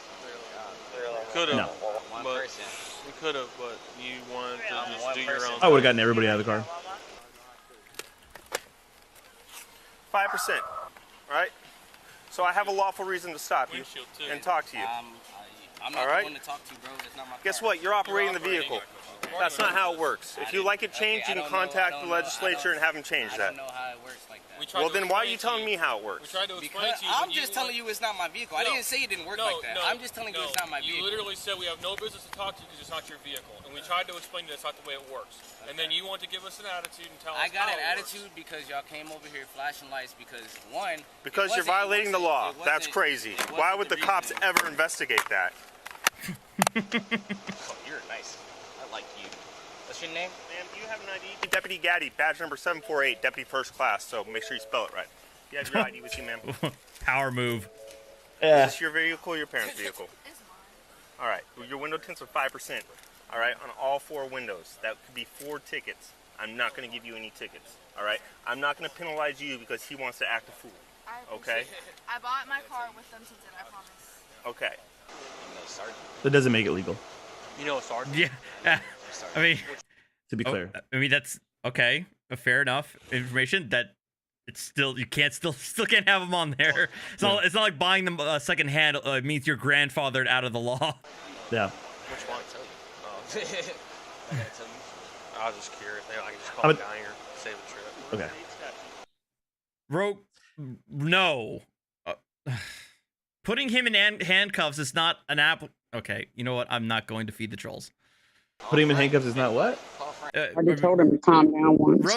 Could have. No. One But person. you could have, but you wanted to just do your own. I would have gotten everybody out of the car. 5%. Right? So I have a lawful reason to stop you and talk to you. I'm not All right. the one to talk to, bro. That's not my Guess car. what? You're operating the vehicle. That's not how it works. If you like it changed, you can contact the legislature and have them change I that. don't know how it works like that. Well, then why are you telling me how it works? Because I'm just telling you it's not my vehicle. I didn't say it didn't work like that. I'm just telling you it's not my vehicle. You literally said we have no business to talk to you because it's not your vehicle, and we tried to explain that's not the way it works. And then you want to give us an attitude and tell us I got how an it works. attitude because y'all came over here flashing lights because one. Because you're violating the law. That's crazy. Why would the cops ever investigate that? Oh, you're nice. I like you. What's your name? Ma'am, do you have an ID? Deputy Gaddy, badge number 748, deputy first class. So make sure you spell it right. You have your ID with you, ma'am. Power move. Yeah. Is this your vehicle or your parents' vehicle? All right. Your window tints are 5%. All right, on all 4 windows. That could be 4 tickets. I'm not going to give you any tickets. All right. I'm not going to penalize you because he wants to act a fool. Okay. I bought my car with them since then, I promise. Okay. That doesn't make it legal. You know, Sergeant. Yeah. I mean, To be clear. I mean that's okay. Fair enough information that it's still you can't still can't have them on there. It's not like buying them second hand means you're grandfathered out of the law. Yeah. Which one? I gotta tell you. I was just curious. Maybe I can just call the guy here, save the trip. Okay. Rogue, no. Putting him in handcuffs is not an app. Okay, you know what? I'm not going to feed the trolls. Putting him in handcuffs is not what? I just told him to calm down once.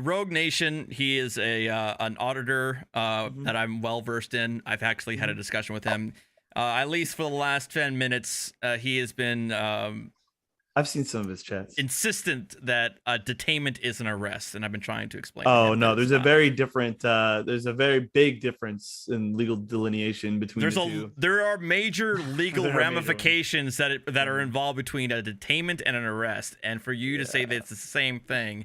Rogue Nation, he is an auditor that I'm well versed in. I've actually had a discussion with him. At least for the last 10 minutes, he has been I've seen some of his chats. insistent that detainment is an arrest, and I've been trying to explain. Oh to him no, that there's it's a not. very different there's a very big difference in legal delineation between the two. There are major legal There are major ramifications that are involved between a detainment and an arrest, and for you to say that it's the same thing,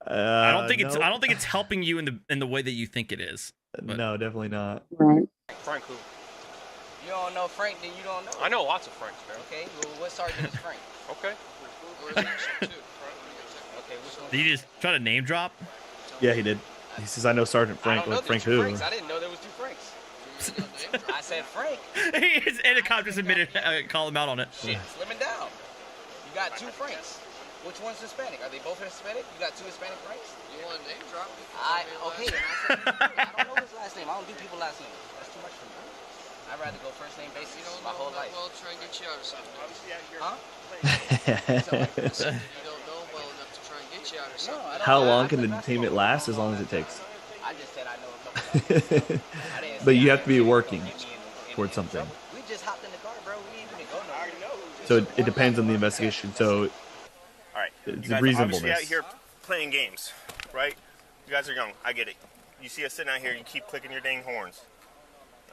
I don't think it's helping you in the way that you think it is. But No, definitely not. Right. Frank who? You don't know Frank, then you don't know. I know lots of Franks, man. Okay, well, what sergeant is Frank? Okay. Okay, which one? Did you just try to name drop? Yeah, he did. He says, "I know Sergeant Frank." I don't know Like Frank there's two who? Franks. I didn't know there was 2 Franks. I said Frank. And the cop just admitted, call him out on it. Shit, slimming down. You got 2 Franks. Which one's Hispanic? Are they both Hispanic? You got 2 Hispanic Franks? You want to name drop? Okay. And I said, I don't know his last name. I don't do people last names. That's too much for me. I'd rather go first name basis my whole life. Well, try and get you out of something. Huh? You don't know well enough to try and get you out of something. How long can the entertainment last? As long as it takes. I just said I know a couple of But you have to be working towards something. We just hopped in the car, bro. We didn't even go nowhere. So it depends on the investigation. So All right. it's You guys are reasonableness. obviously out here playing games, right? You guys are young. I get it. You see us sitting out here, you keep clicking your dang horns.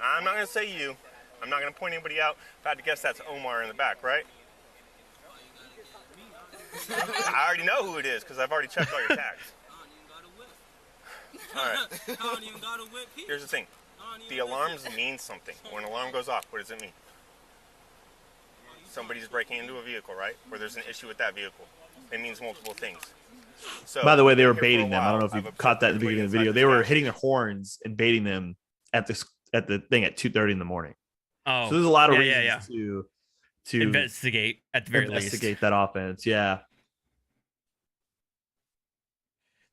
I'm not going to say you. I'm not going to point anybody out. If I had to guess, that's Omar in the back, right? I already know who it is because I've already checked all your tags. All right. Here's the thing. The alarms mean something. When an alarm goes off, what does it mean? Somebody's breaking into a vehicle, right? Or there's an issue with that vehicle. It means multiple things. So, By the way, they were here for a baiting them. I don't know while, if you I've caught that in the observed beginning of the inside video. this They were gas hitting their horns and baiting them at the thing at 2:30 in the morning. Oh, So there's a lot of reasons to investigate at the very least. investigate that offense. Yeah.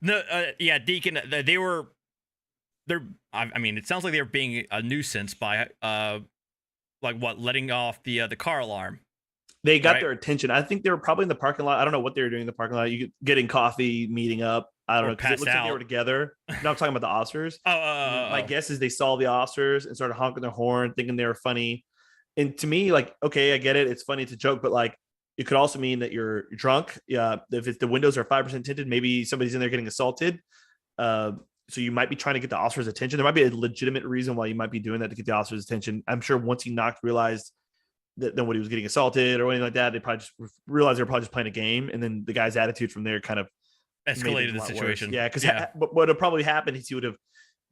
No, yeah, Deacon. I mean, it sounds like they were being a nuisance by, letting off the car alarm. They got Right. their attention. I think they were probably in the parking lot. I don't know what they were doing in the parking lot. You getting coffee, meeting up. I don't Or know. 'Cause it passed looks like they out. were together. No, I'm talking about the officers. My Oh. guess is they saw the officers and started honking their horn, thinking they were funny. And to me, like, okay, I get it. It's funny. It's a joke, but like, it could also mean that you're drunk. Yeah. If the windows are 5% tinted, maybe somebody's in there getting assaulted. So you might be trying to get the officer's attention. There might be a legitimate reason why you might be doing that to get the officer's attention. I'm sure once he realized that nobody was getting assaulted or anything like that, they probably just realized they were probably just playing a game. And then the guy's attitude from there kind of made Escalated things a the lot worse. situation. Yeah, because Yeah. what would have probably happened is he would have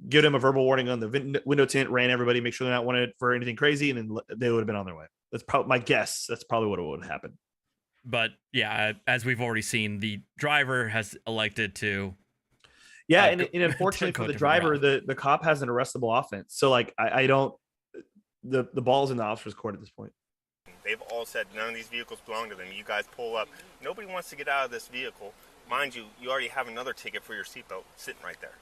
given him a verbal warning on the window tint, ran everybody, make sure they're not wanted for anything crazy, and then they would have been on their way. That's probably my guess. That's probably what would have happened. But yeah, as we've already seen, the driver has elected to. Yeah, and unfortunately go for the a different driver, route. the cop has an arrestable offense. So like I don't the ball's in the officer's court at this point. They've all said none of these vehicles belong to them. You guys pull up. Nobody wants to get out of this vehicle. Mind you, you already have another ticket for your seatbelt sitting right there.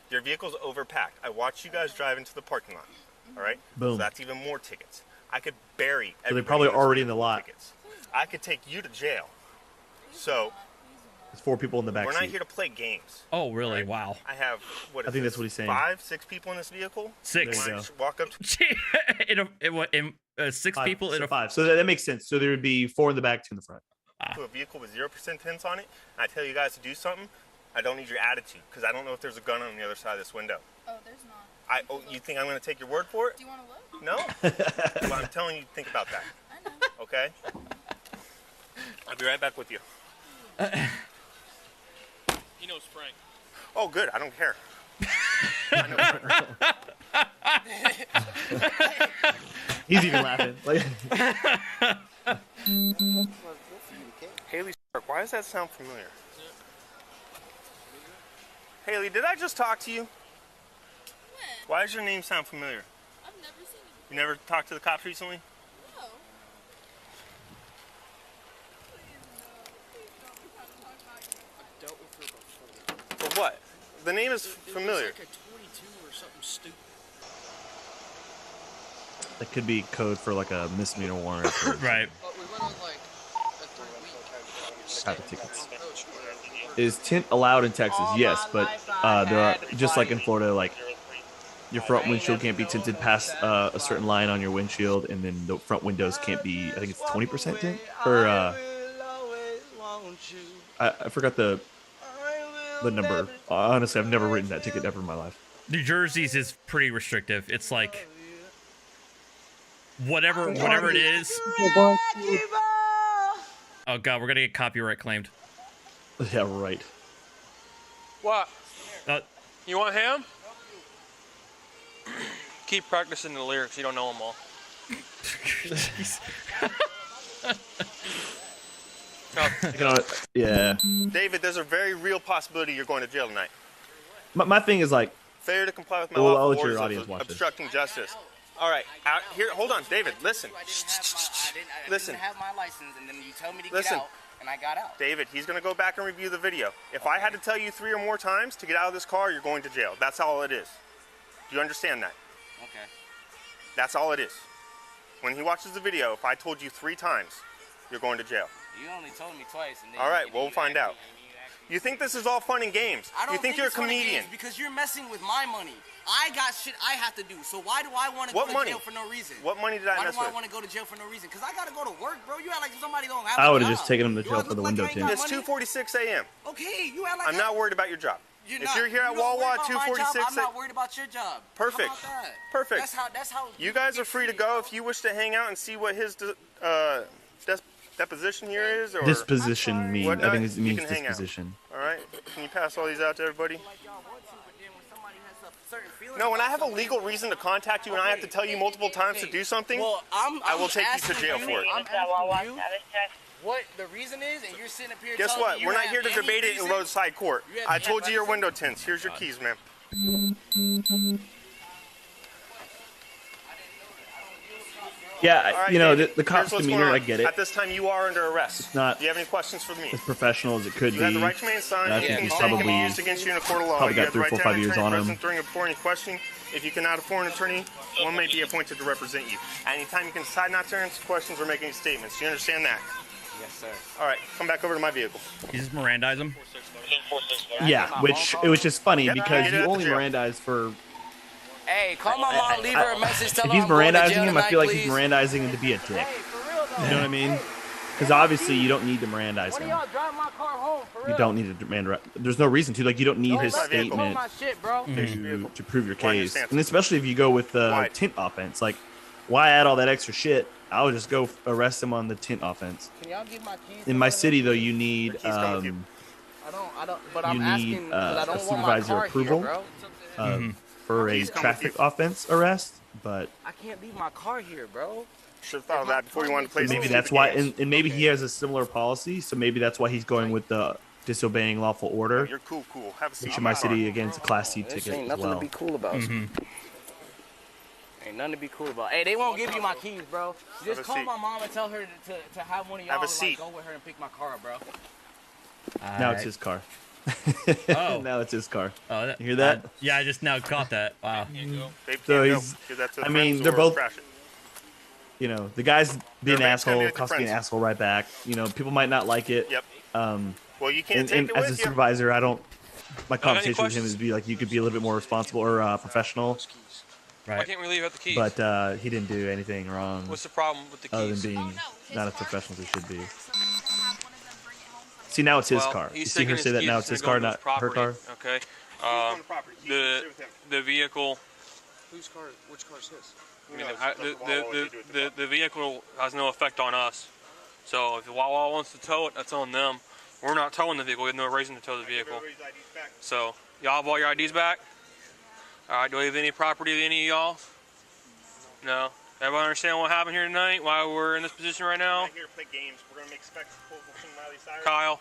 Your vehicle's overpacked. I watched you guys drive into the parking lot. All right? Boom. So that's even more tickets. I could bury So they're everybody probably this already in vehicle the lot. with tickets. I could take you to jail. So There's 4 people in the back we're not seat. here to play games. Oh, really? Wow. I have I think that's what he's saying. 5, 6 people in this vehicle. 6. There you Wanna go. walk up to 6 5, people in so a 5. So that makes sense. So there would be 4 in the back, 2 in the front. a vehicle with 0% tints on it, and I tell you guys to do something, I don't need your attitude, because I don't know if there's a gun on the other side of this window. Oh, there's not. You think I'm going to take your word for it? Do you want to look? No. Well, I'm telling you to think about that. I know. Okay? I'll be right back with you. He knows Frank. Oh, good. I don't care. I know Frank. He's even laughing. Like, Haley, why does that sound familiar? Haley, did I just talk to you? When? Why does your name sound familiar? I've never seen it. You never talked to the cops recently? No. I dealt with her before. For what? The name is familiar. It was like a 22 or something stupid. that could be code for like a misdemeanor warrant. Or Right. But we went on like a 3-week traffic tickets. road trip. Is tint allowed in Texas? Yes, but there are, just like in Florida, like your front windshield can't be tinted past a certain line on your windshield, and then the front windows can't be. I think it's 20% tint, or I forgot the number. Honestly, I've never written that ticket ever in my life. New Jersey's is pretty restrictive. It's like whatever it is. Oh god, we're gonna get copyright claimed. Yeah, right. What? Uh, You want ham? Keep practicing the lyrics. You don't know them all. Yeah. David, there's a very real possibility you're going to jail tonight. My thing is like, Failure to comply with my Well, I'll lawful let your orders audience of watch this. obstructing justice. All right, here, hold on, David. Listen. I Listen. didn't have my license, and then you tell me to Listen. get out, and I got out. David, he's going to go back and review the video. If I had to tell you 3 or more times to get out of this car, you're going to jail. That's all it is. Do you understand that? Okay. That's all it is. When he watches the video, if I told you 3 times, you're going to jail. You only told me twice, and then All right, we'll find out. You think this is all fun and games? I don't You think you're a it's fun and comedian? games because you're messing with my money. I got shit I have to do. So why do I want to go What to money? jail for no reason? What money did I Why mess do I with? want to go to jail for no reason? Because I got to go to work, bro. You act like somebody don't have I a would have job. just taken him to You jail act for the like window I ain't tint. got It's money. 2:46 a.m. Okay, you act like I'm not worried about your job. You're If not. you're here at You don't worry Wawa about my job, 2:46, I'm not worried about your job. Perfect. How about that? Perfect. That's how. You guys are free to go if you wish to hang out and see what his deposition here is, or Disposition mean. I whatnot. think it You means can hang out. disposition. All right. Can you pass all these out to everybody? Like y'all want to, but then when somebody has a certain feeling. No, when I about have a somebody- legal reason to contact you and I have to tell you multiple times to do something, Well, I will take you to asking jail for it. I'm asking you what the reason is, and you're sitting up here. Guess telling what? me you We're not have here to any debate it in reason. roadside court. You have I any told you your reason? window tints. Here's your keys, ma'am. Yeah, All right, you know, David, the cop's here's what's demeanor, going I on. get it. At this time, you are under arrest. It's not- Do you have any questions for me? As professional as it could You be. have the right to remain silent. I You think can he's say it can be probably used against you in a court of law. probably You got have the 3, right 4, to 5 have an years attorney on him. present during or before any questioning. If you cannot afford an attorney, one may be appointed to represent you. At any time, you can decide not to answer questions or make any statements. Do you understand that? Yes, sir. All right, come back over to my vehicle. You just Mirandize him. Yeah, which it was just funny Yep. because Get you out the only jail. Mirandize for. Hey, call my mom, leave her a message, tell If her he's I'm going to Mirandizing jail him, I feel like tonight, he's please. Mirandizing him to be a dick. Hey, for real though. You know what I mean? Because obviously you don't need to Mirandize One of him. y'all drive my car home, for real. You don't need to demand. There's no reason to. Like, you don't need Don't his let me pull statement my shit, bro. to prove your Why your case, stance? and especially if you go with the Why? tint offense. Like, why add all that extra shit? I would just go arrest him on the tint offense. Can y'all give my keys? In my city, though, you need keys come with you. I don't, but you I'm asking need because I a don't want my supervisor car approval here, bro. For a Keys come with traffic you. offense arrest. But I can't leave my car here, bro. Should have thought of that before you wanted to play maybe some that's stupid why, games. and maybe he has a similar policy. So maybe that's why he's going with the disobeying lawful order. You're cool. Have a seat. Which in my city, again, it's a Class C This ticket ain't as nothing well. to be cool about. Ain't nothing to be cool about. Hey, they won't give you my keys, bro. Have Just a call seat. my mom and tell her to have one of Have y'all a seat. like, go with her and pick my car up, bro. Now it's his car. Oh. Now it's his car. Oh, You hear that? yeah, I just now caught that. Wow. They So can't he's- go. Give that to I the mean, friends they're or both- crash it. You know, the guy's being an Everybody's gonna be asshole, with your costs being an friends. asshole right back. You know, people might not like it. Yep. Um, Well, you can't and take it as a with you. supervisor, I don't. My any conversation with him questions? is be like, you could be a little bit more responsible or professional. Why Right. can't we leave out the keys? But he didn't do anything wrong What's the problem with the other keys? than being his not as car professional as he should be. So we can have one of them bring it home from See, now it's his Well, car. You he's see taking her his say that keys, now it's gonna his go car, into not his her property, car. Okay. on the property. Keys The stay with him. the vehicle. Whose car? Which car's his? Who I mean, knows? I- That's what Wawa wants to do with the the vehicle has no effect on us. So if Wawa wants to tow it, that's on them. We're not towing the vehicle. We have no reason to tow the vehicle. Everybody's IDs back. So y'all have all your IDs back? All right. Do we have any property of any of y'all? No. Everybody understand what happened here tonight? Why we're in this position right We're now? not here to play games. We're gonna make spectacles from Miley Cyrus. Kyle.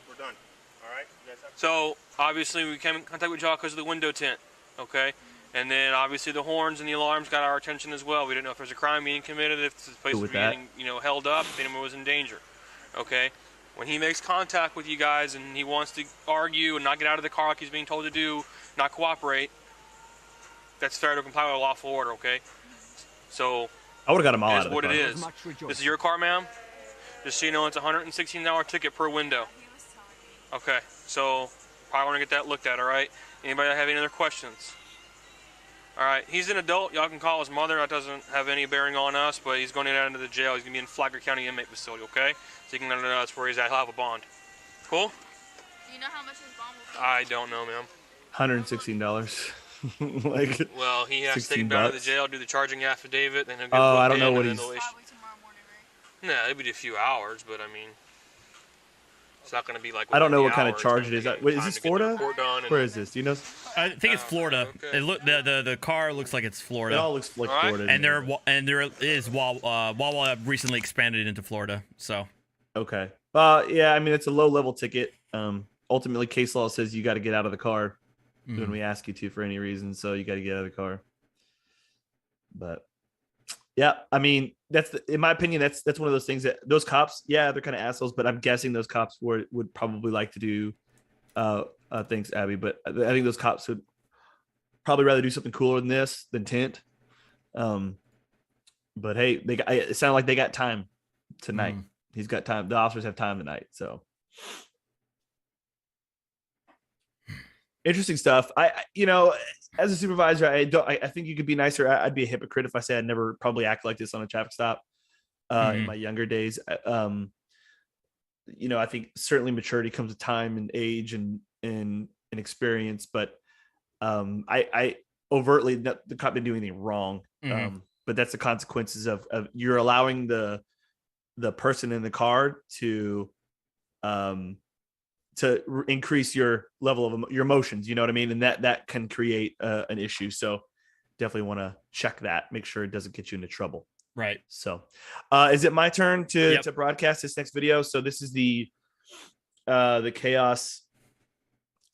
We're done. All right. You guys have So obviously we came in contact with y'all because of the window tint, okay? And then obviously the horns and the alarms got our attention as well. We didn't know if there's a crime being committed, if the place Good was with that. being, held up, if anyone was in danger, okay? When he makes contact with you guys and he wants to argue and not get out of the car like he's being told to do, not cooperate, that's fair to comply with a lawful order, okay? So I would have got him all it out is of the what car. it is. This is your car, ma'am? Just so you know, it's a $116 ticket per window. Okay, so probably want to get that looked at, all right? Anybody have any other questions? All right, he's an adult. Y'all can call his mother. That doesn't have any bearing on us, but he's going into the jail. He's going to be in Flagler County Inmate Facility, okay? So you can let us where he's at. He'll have a bond. Cool? Do you know how much his bond will be? I don't know, ma'am. $116. Like, Well, he has to take 16 him out of the bucks. jail, do the charging affidavit, then he'll get Oh, booked I don't know in, what and then he's- they'll issue- Probably tomorrow morning, right? No, it'll be a few hours, but I mean, it's not going to be like. I don't know within what the kind of hours. charge It's it is. gonna be Wait, is time this to get the Florida? report done and- Where is this? Do you know? I think it's Florida. okay. It look the car looks like it's It Florida. all looks like All right. Florida. And there is Wawa recently expanded into Florida. So Okay. Yeah, I mean, it's a low level ticket. Ultimately, case law says you got to get out of the car. when we ask you to for any reason. So you got to get out of the car. But yeah, I mean, in my opinion, that's one of those things that those cops, yeah, they're kind of assholes, but I'm guessing those cops would probably like to do thanks, Abby, but I think those cops would probably rather do something cooler than this than tint. But hey, it sounded like they got time tonight. He's got time. The officers have time tonight. So interesting stuff. I as a supervisor, I think you could be nicer. I'd be a hypocrite if I say I'd never probably act like this on a traffic stop in my younger days. I think certainly maturity comes with time and age and experience, but I overtly, the cop didn't do anything wrong. But that's the consequences of you're allowing the person in the car to increase your level of your emotions, you know what I mean? And that can create an issue. So definitely want to check that, make sure it doesn't get you into trouble. Right. So is it my turn to broadcast this next video? So this is the chaos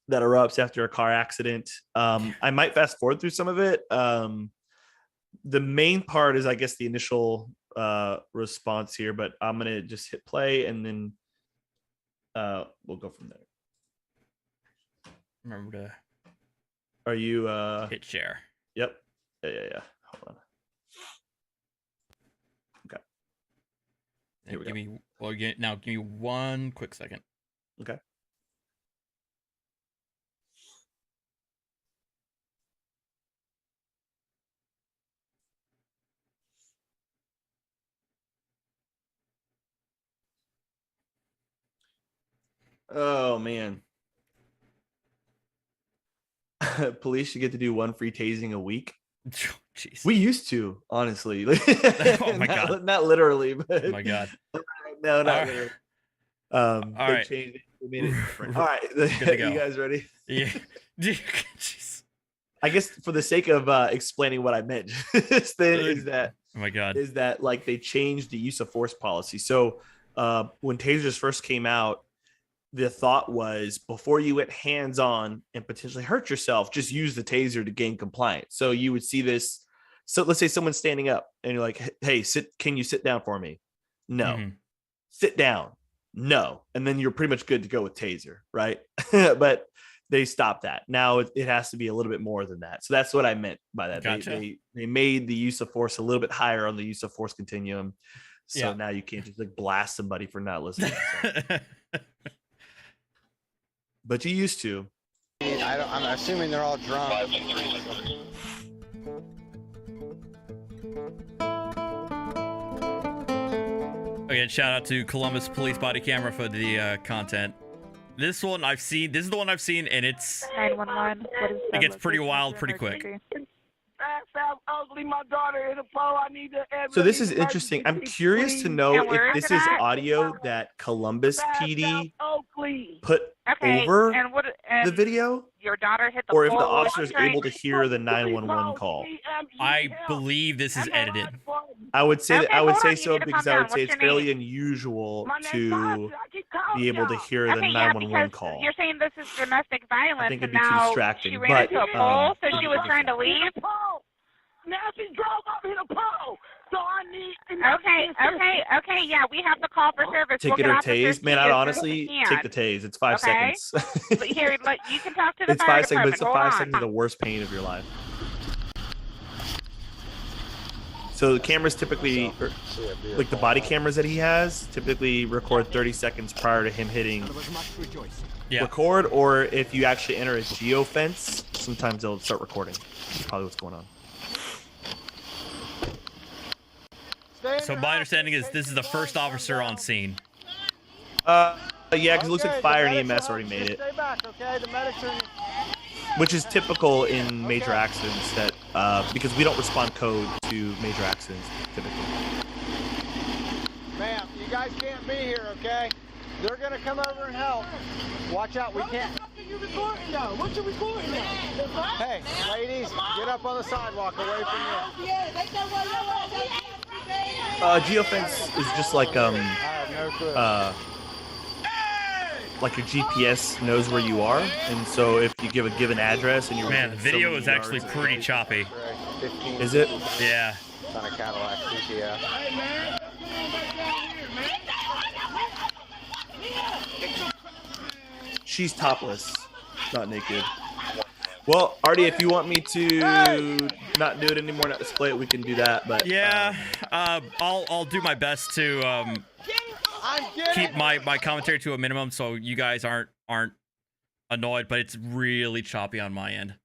that erupts after a car accident. I might fast forward through some of it. The main part is, I guess, the initial response here, but I'm going to just hit play and then we'll go from there. Remember to. Are you hit share? Yep. Yeah. Hold on. Okay. Here we go. Give me 1 quick second. Okay. Oh man. Police should get to do 1 free tasing a week. Jeez. We used to, honestly. Oh my god. Not literally, but oh my god. No, not literally. All they right. changed it. They made it different. All right. Good to go. You guys ready? Yeah. Jeez. I guess for the sake of explaining what I meant, is that oh my god, is that like they changed the use of force policy. So when tasers first came out, the thought was before you went hands on and potentially hurt yourself, just use the taser to gain compliance. So you would see this. So let's say someone's standing up and you're like, hey, can you sit down for me? No. Sit down. No. And then you're pretty much good to go with taser, right? But they stopped that. Now it has to be a little bit more than that. So that's what I meant by that. Gotcha. They made the use of force a little bit higher on the use of force continuum. So now you can't just like blast somebody for not listening. So. But you used to. I'm assuming they're all drunk. Again, shout out to Columbus Police Body Camera for the content. This one I've seen. This is the one I've seen, and it's 911. What is it gets pretty wild pretty quick. Ugly, my daughter in a pole. I need to. So this is interesting. I'm curious to know if this is audio that Columbus PD put over the video, your daughter hit the or if the pole. officer is able to hear the 911 call. I believe this is edited. I would say Okay, I would hold say on, you so need to because calm I would down. say What's it's your fairly name? unusual to be able to hear the Okay, 911 because call. you're saying this is domestic violence, I think it'd and be too now distracting, she ran into a but, pole, so she was trying to leave. Now she drove up in a pole, so I need. Okay, yeah, we have the call for service. Take it or tase, man. I'd as honestly soon as take we the can. tase. It's 5 Okay? seconds. But here, you can talk to the It's fire 5 seconds, but it's the department. 5 seconds of the worst pain of your life. So the cameras typically, like the body cameras that he has, typically record 30 seconds prior to him hitting record, or if you actually enter a geofence, sometimes they'll start recording. That's probably what's going on. So my understanding is this is the first officer on scene. Yeah, because it looks like fire and EMS already made it. Stay back, okay? The medics are. Which is typical in major accidents that because we don't respond code to major accidents typically. Ma'am, you guys can't be here, okay? They're gonna come over and help. Watch out, we can't. What you recording now? What you recording now? Hey, ladies, get up on the sidewalk away from you. Geofence is just like like your GPS knows where you are, and so if you give a given address and you're Man, the within so video many is actually yards pretty away- choppy. Is it? Yeah. It's on a Cadillac CTF. She's topless, not naked. Well, Artie, if you want me to not do it anymore, not display it, we can do that. But yeah, I'll do my best to keep my commentary to a minimum, so you guys aren't annoyed. But it's really choppy on my end.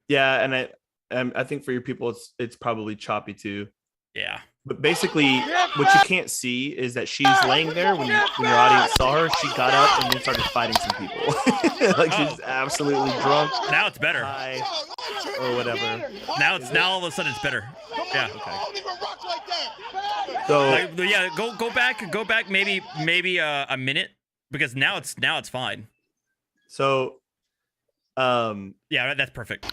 Yeah, and I think for your people, it's probably choppy too. Yeah. But basically, what you can't see is that she's laying there when your audience saw her. She got up and then started fighting some people. Like she's absolutely drunk. Now it's better. High, or whatever. Now all of a sudden it's better. Yeah. Okay. So yeah, go back maybe a minute, because now it's fine. So, yeah, that's perfect.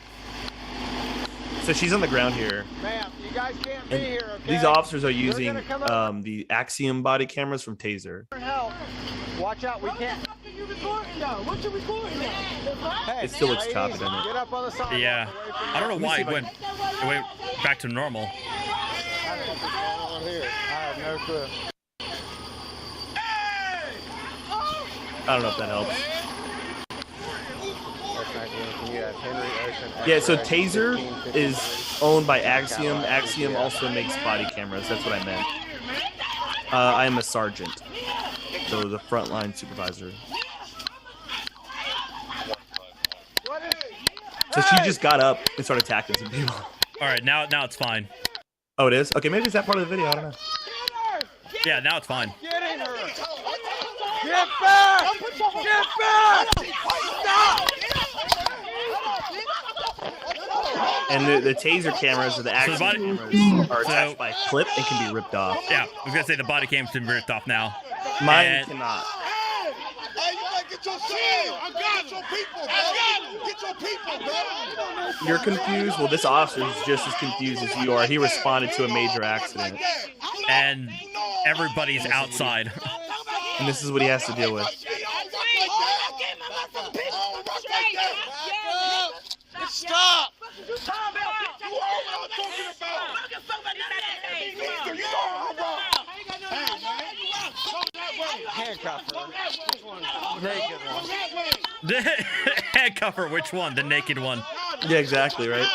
So she's on the ground here. Ma'am, you guys can't be here, okay? These officers are using They're gonna come up the Axiom body cameras from Taser. and help. Watch out, we can't. What you recording now? Hey, It still looks ladies, choppy, doesn't it? Get up on the sidewalk. Yeah. I don't know why it went back to normal. I have no clue. I don't know if that helps. Yeah, so Taser is owned by Axiom. Axiom also makes body cameras. That's what I meant. I am a sergeant, so the frontline supervisor. So she just got up and started attacking some people. All right, now it's fine. Oh, it is? Okay, maybe it's that part of the video. I don't know. Yeah, now it's fine. Get in her. Get back! Get back! Stop! And the Taser cameras or the Axiom cameras are attached by a clip and can be ripped off. Yeah, I was gonna say the body cam's been ripped off now. Mine cannot. Hey, you gotta get your shit. I got your people, bro. Get your people, bro. You're confused? Well, this officer is just as confused as you are. He responded to a major accident. And everybody's outside. And this is what he has to deal with. Stop! You heard what I'm talking about. You know I'm wrong. Handcuff her. Naked one. Handcuff her, which one? The naked one. Yeah, exactly, right?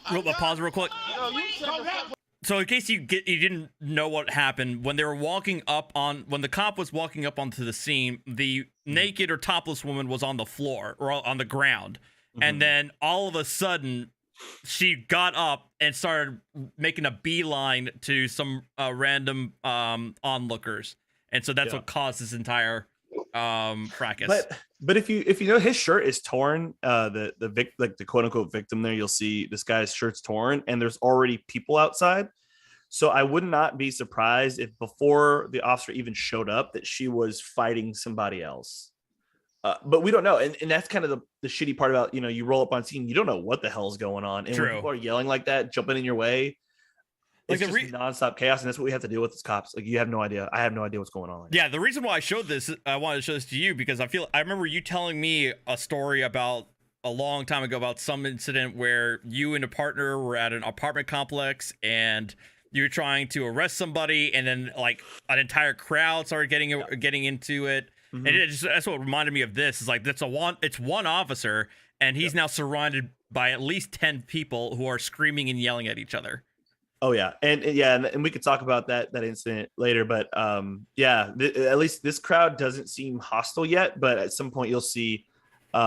Pause real quick. So in case you didn't know what happened, when the cop was walking up onto the scene, the naked or topless woman was on the floor or on the ground. And then all of a sudden she got up and started making a beeline to some random onlookers. And so that's what caused this entire fracas. But if you know his shirt is torn, the quote unquote victim there, you'll see this guy's shirt's torn and there's already people outside. So I would not be surprised if before the officer even showed up that she was fighting somebody else. But we don't know. And that's kind of the shitty part about, you roll up on scene, you don't know what the hell's going on. And when people are yelling like that, jumping in your way, it's just nonstop chaos. And that's what we have to deal with as cops. Like, you have no idea. I have no idea what's going on. Yeah, the reason why I wanted to show this to you, because I remember you telling me a story about a long time ago about some incident where you and a partner were at an apartment complex and you were trying to arrest somebody, and then like an entire crowd started getting into it. And that's what reminded me of this. Is like it's one officer, and he's now surrounded by at least 10 people who are screaming and yelling at each other. Oh yeah, and we could talk about that incident later. But at least this crowd doesn't seem hostile yet. But at some point, you'll see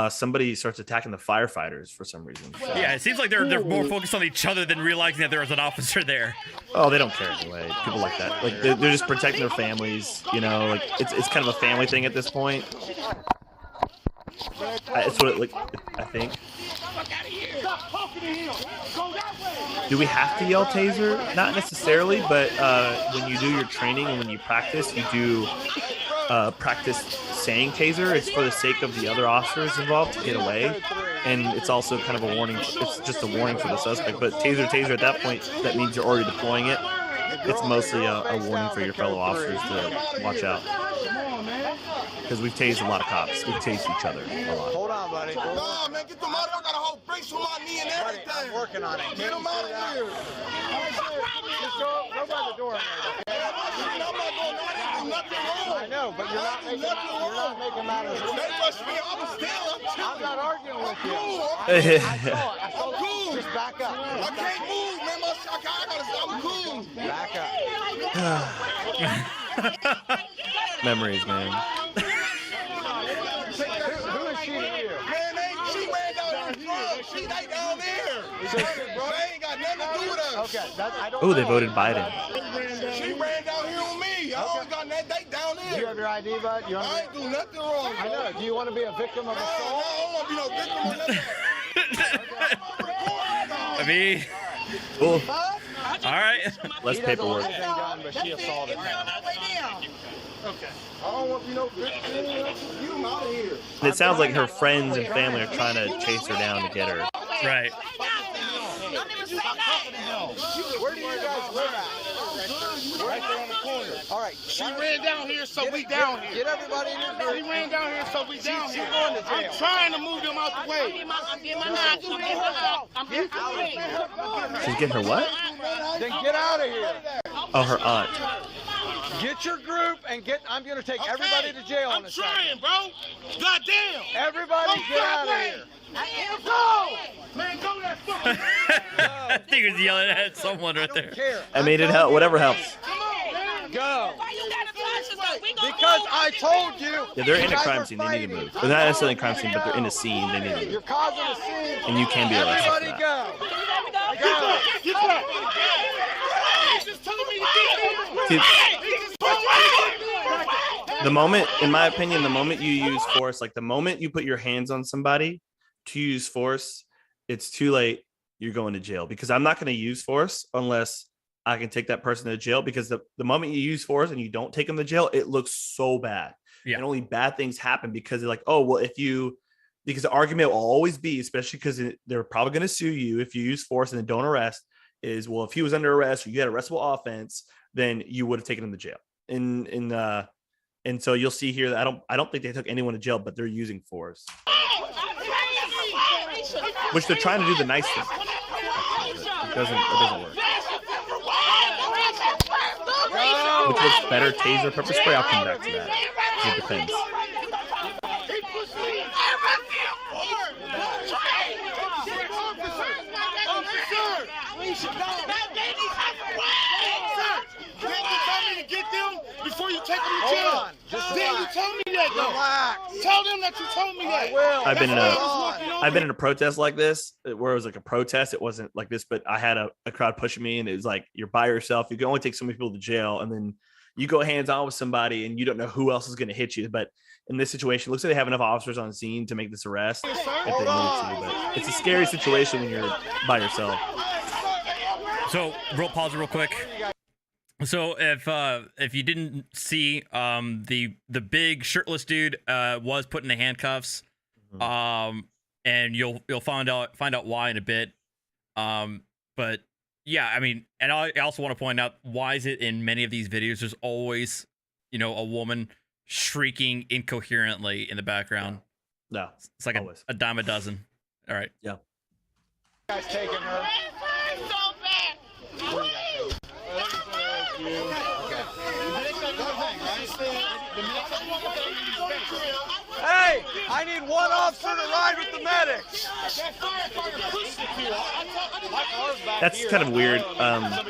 somebody starts attacking the firefighters for some reason. So. Yeah, it seems like they're more focused on each other than realizing that there was an officer there. Oh, they don't care anyway. People like that, like they're just protecting their families. Like it's kind of a family thing at this point. It's what I think. Do we have to yell taser? Not necessarily, but when you do your training and when you practice, you do practice saying taser. It's for the sake of the other officers involved to get away, and it's also kind of a warning. It's just a warning for the suspect. But taser at that point, that means you're already deploying it. It's mostly a warning for your fellow officers to watch out. because we've tased a lot of cops. We've tased each other a lot. Hold on, buddy. Nah, man, get them out. I got a whole brace on my knee and everything. I'm working on it. Get them out of here. Just go by the door. I'm not going to do nothing wrong. I know, but you're not making matters worse. They rushed me. I was still. I'm not arguing with you. I saw it. Cool. Just back up. I can't move, man. I'm cool. Back up. Memories, man. Who is she to you? Man, she ran down here. She ain't down there. They ain't got nothing to do with us. Okay. I don't Oh, they know. voted Biden. She ran down here on me. I always got that date down there. Do you have your ID, bud? I ain't do nothing wrong. I know. Do you want to be a victim of assault? No, I don't want to be no victim of nothing. I mean, Cool. all right. Less paperwork. But she assaulted me. Okay. I don't want to be no victim. Get them out of here. And it sounds like her friends and family are trying to chase her down to get her. Right. Where do you guys live at? Right there on the corner. All right. She ran down here, so we down here. Get everybody in your group. She ran down here, so we down here. going to jail. I'm trying to move them out the way. She's getting her what? Then get out of here. Oh, her aunt. Get your group and get. I'm going to take everybody to jail in a second. I'm trying, bro. Goddamn. Everybody get out of here. Go! Man, go that fucking I think he was yelling at someone right there. I mean, it helps. Whatever helps. Go. Because I told you. Yeah, they're in a crime scene. They need to move. They're not necessarily in a crime scene, but they're in a scene. They need to You're move. causing a scene. And you can be arrested for Everybody that. go. The moment, in my opinion, the moment you use force, like the moment you put your hands on somebody to use force, it's too late. You're going to jail, because I'm not going to use force unless I can take that person to jail, because the moment you use force and you don't take them to jail, it looks so bad. Yeah. And only bad things happen because they're like, oh, well, because the argument will always be, especially because they're probably going to sue you if you use force and then don't arrest, is, well, if he was under arrest or you had arrestable offense, then you would have taken him to jail. And so you'll see here that I don't think they took anyone to jail, but they're using force, which they're trying to do the nice thing. It doesn't work. Which looks better, taser, pepper spray. I'll come back to that. It depends. Before you take them to jail. Then you told me that, though. Relax. Tell them that you told me that. I will. I've been in a protest like this, where it was like a protest. It wasn't like this, but I had a crowd pushing me, and it was like, you're by yourself. You can only take so many people to jail, and then you go hands on with somebody, and you don't know who else is going to hit you. But in this situation, it looks like they have enough officers on scene to make this arrest. If they need to, but it's a scary situation when you're by yourself. So, pause real quick. So if you didn't see, the big shirtless dude was put in the handcuffs, and you'll find out why in a bit. But yeah, I mean, and I also want to point out, why is it in many of these videos there's always, a woman shrieking incoherently in the background? No, it's like a dime a dozen. All right. Yeah. Guys taking her. Hey, I need one officer to ride with the medics. That's kind of weird. At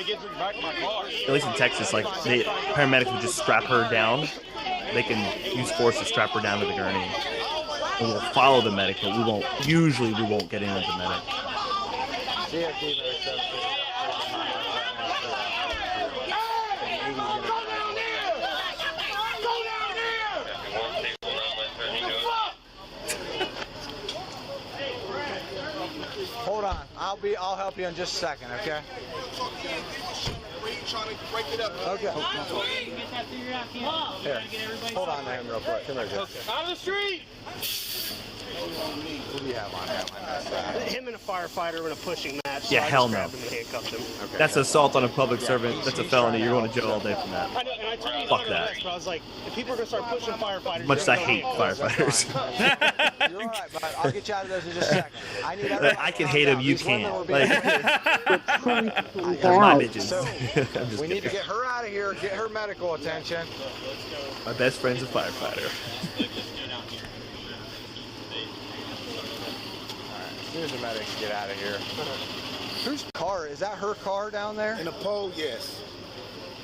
least in Texas, like paramedics would just strap her down. They can use force to strap her down to the gurney. And we'll follow the medic, but we won't get in with the medic. Hold on, I'll help you in just a second, okay? Okay. Here, hold on to him real quick. Come here, Jeff. Out of the street! What do you have on him? Him and a firefighter were in a pushing match. Yeah, so I hell just no. grabbed him and handcuffed him. Okay. That's assault on a public servant. That's a felony. You're going to jail all day from that. I know, and I told you Fuck that. but I was like, if people are gonna start pushing firefighters, As much as I they're hate gonna firefighters. You're all right, bud. I'll get you out of those in just a second. I need Like, I can hate him. You can't. Like, they're my bitches. So, I'm just we need to kidding. get her out of here. Get her medical attention. My best friend's a firefighter. As soon as the medics get out of here. Whose car? Is that her car down there? In the pole, yes.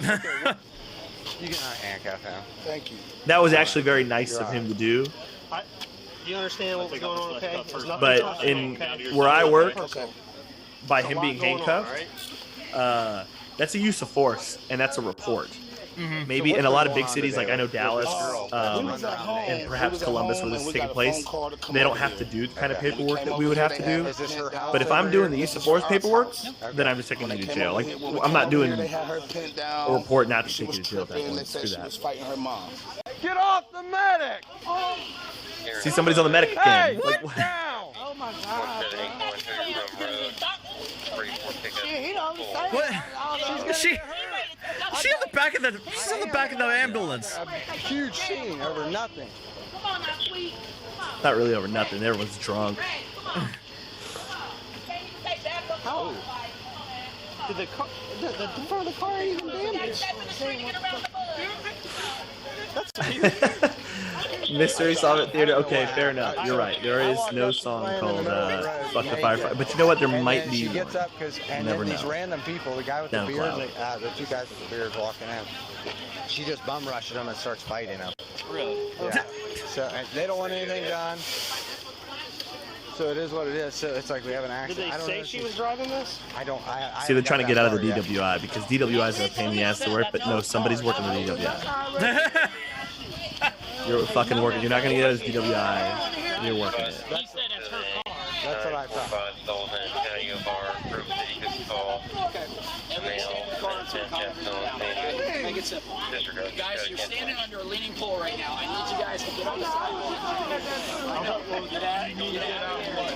Okay, well, you can handcuff him. Thank you. That was actually very nice of him to do. Do you understand what was going on? Okay. There's nothing But wrong, in okay? where I work, Okay. by There's a him lot being going on, handcuffed, right? that's a use of force, and that's a report. Mm-hmm. Maybe So in a what's lot of going big on cities, today? like I know Dallas, and perhaps Columbus, where this is taking place, they don't have to do the kind of paperwork that we would have to do. Is this her house? But if I'm doing the use of force paperwork, then I'm just taking you to jail. Like I'm not doing They had her pinned a down. report not to She take was you to jail. At that tripping. They point. said Screw she was that. fighting her mom. Get off the medic! See, somebody's on the medic Hey, again. Like, get down! Oh my God! What? She's on the back of the. She's on the back of the ambulance. A huge scene over nothing. not really over nothing. Everyone's drunk. How? Did the car? The front of the car ain't even damaged. That's weird. Mystery Solvent Theater. Okay, fair enough. You're right. There is no song called "Fuck the Firefighter," but you know what? There might And be she one. gets up and Never then these know. random people, the guy with Down the beard, cloud. the two guys with the beards walking in. She just bum rushes them and starts fighting them. Really? Yeah. So and they don't want anything done. So it is what it is. So it's like we have an Did accident. they I don't say know if she she's- was driving this? I don't. I See, they're haven't trying to got get that out of the far yet. DWI because DWIs are a pain in the ass to work, but no, somebody's working the DWI. You're fucking working. You're not going to get out of this DWI. You're working it. That's what I thought. Make it simple. Guys, you're standing under a leaning pole right now. I need you guys to get on the sidewalk. I know. Get out.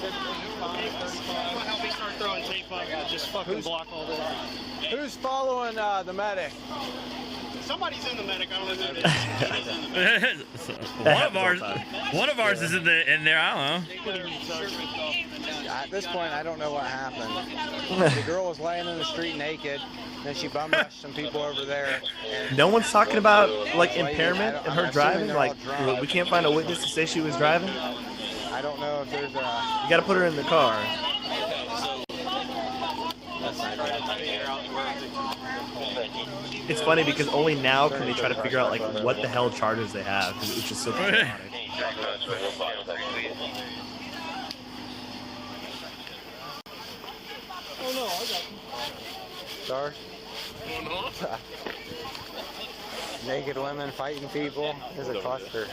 Help me start throwing tape up. Just fucking block all this. Who's following the medic? Somebody's in the medic. I don't know who it is. One of ours is in there. I don't know. At this point, I don't know what happened. The girl was laying in the street naked. Then she bum rushed some people over there. No one's talking about like impairment in her driving. Like we can't find a witness to say she was driving. I don't know if there's a. You got to put her in the car. It's funny because only now can they try to figure out like what the hell charges they have. 'Cause it's just so chaotic. Oh no, I got Sorry. Naked women fighting people. There's a cluster.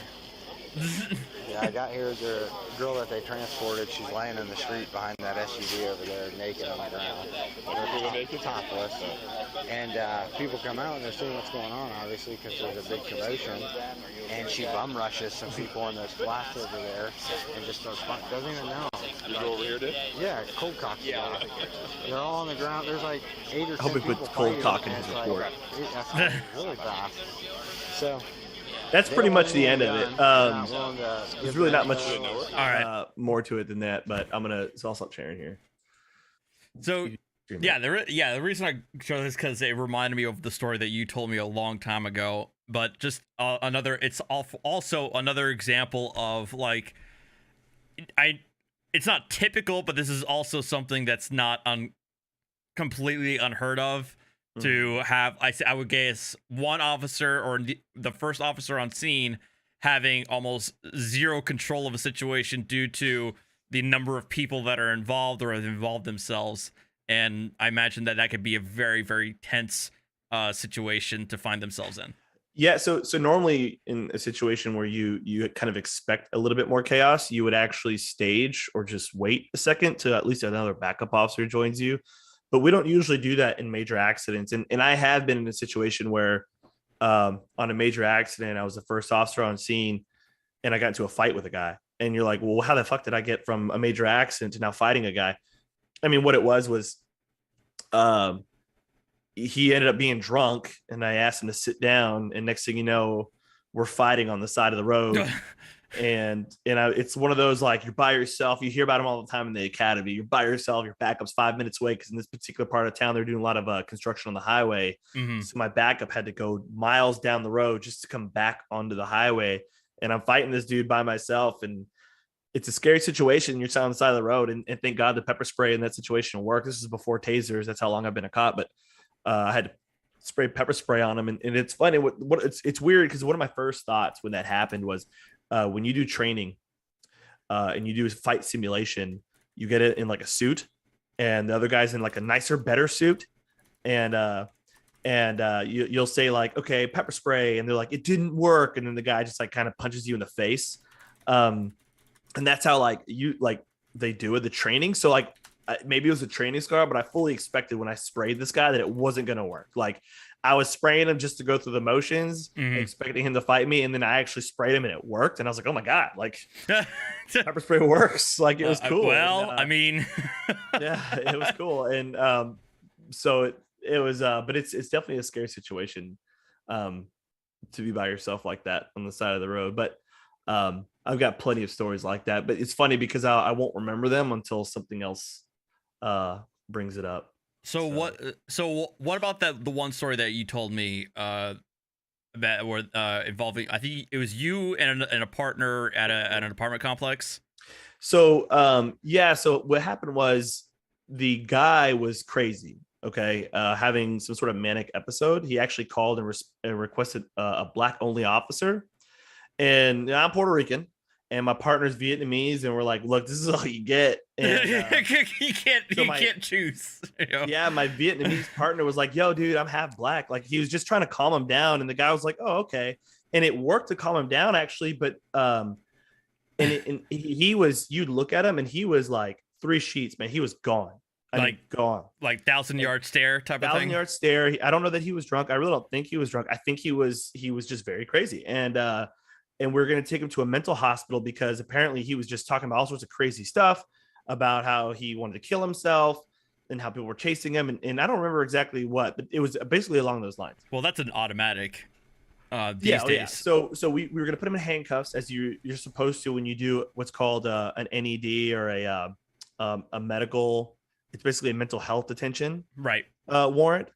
Yeah, I got here. The girl that they transported, she's laying in the street behind that SUV over there, naked on the ground. Topless. And people come out and they're seeing what's going on, obviously, because there's a big commotion. And she bum rushes some people in those flats over there and just starts doesn't even know. You go over here, dude? Yeah, cold cock. Yeah. They're all on the ground. There's like 8 or 10 I hope he people puts cold fighting, cock in and his it's like, report. that's really fast. So. That's pretty much the end of it. There's really not much more to it than that, but so I'll stop sharing here. So yeah, the reason I show this because it reminded me of the story that you told me a long time ago. But just it's also another example of like, it's not typical, but this is also something that's not completely unheard of. To have, I would guess, one officer or the first officer on scene having almost zero control of a situation due to the number of people that are involved or have involved themselves. And I imagine that could be a very, very tense situation to find themselves in. Yeah, so normally in a situation where you kind of expect a little bit more chaos, you would actually stage or just wait a second to at least another backup officer joins you. but we don't usually do that in major accidents. And I have been in a situation where on a major accident, I was the first officer on scene and I got into a fight with a guy. And you're like, well, how the fuck did I get from a major accident to now fighting a guy? I mean, what it was he ended up being drunk and I asked him to sit down. And next thing you know, we're fighting on the side of the road. It's one of those, like, you're by yourself. You hear about them all the time in the academy. You're by yourself. Your backup's 5 minutes away because in this particular part of town, they're doing a lot of construction on the highway. So my backup had to go miles down the road just to come back onto the highway. And I'm fighting this dude by myself. And it's a scary situation. You're sitting on the side of the road. And thank God the pepper spray in that situation worked. This is before tasers. That's how long I've been a cop. But I had to spray pepper spray on him. And it's funny. It's weird because one of my first thoughts when that happened was, when you do training and you do fight simulation, you get it in like a suit and the other guy's in like a nicer, better suit. And you'll say like, okay, pepper spray. And they're like, it didn't work. And then the guy just like kind of punches you in the face. And that's how they do it, the training. So like maybe it was a training scar, but I fully expected when I sprayed this guy that it wasn't going to work. Like I was spraying him just to go through the motions, expecting him to fight me. And then I actually sprayed him and it worked. And I was like, oh my God, like pepper spray works. Like it was cool. I mean, yeah, it was cool. And so it was, but it's definitely a scary situation to be by yourself like that on the side of the road. But I've got plenty of stories like that, but it's funny because I won't remember them until something else brings it up. So what about the one story that you told me that were involving, I think it was you and a partner at an apartment complex? So so what happened was the guy was crazy, okay, having some sort of manic episode. He actually called and requested a black only officer. And I'm Puerto Rican and my partner's Vietnamese, and we're like, look, this is all you get. And, you can't choose. You know? Yeah, my Vietnamese partner was like, yo, dude, I'm half black. Like he was just trying to calm him down. And the guy was like, oh, okay. And it worked to calm him down actually. But he was, you'd look at him and he was like 3 sheets, man. He was gone. Gone. Like 1,000-yard stare type of thing. 1,000-yard stare. I don't know that he was drunk. I really don't think he was drunk. I think he was just very crazy. And we're going to take him to a mental hospital because apparently he was just talking about all sorts of crazy stuff about how he wanted to kill himself and how people were chasing him. And I don't remember exactly what, but it was basically along those lines. Well, that's an automatic these days. Yeah. So we were going to put him in handcuffs as you're supposed to when you do what's called an NED or a medical, it's basically a mental health detention warrant.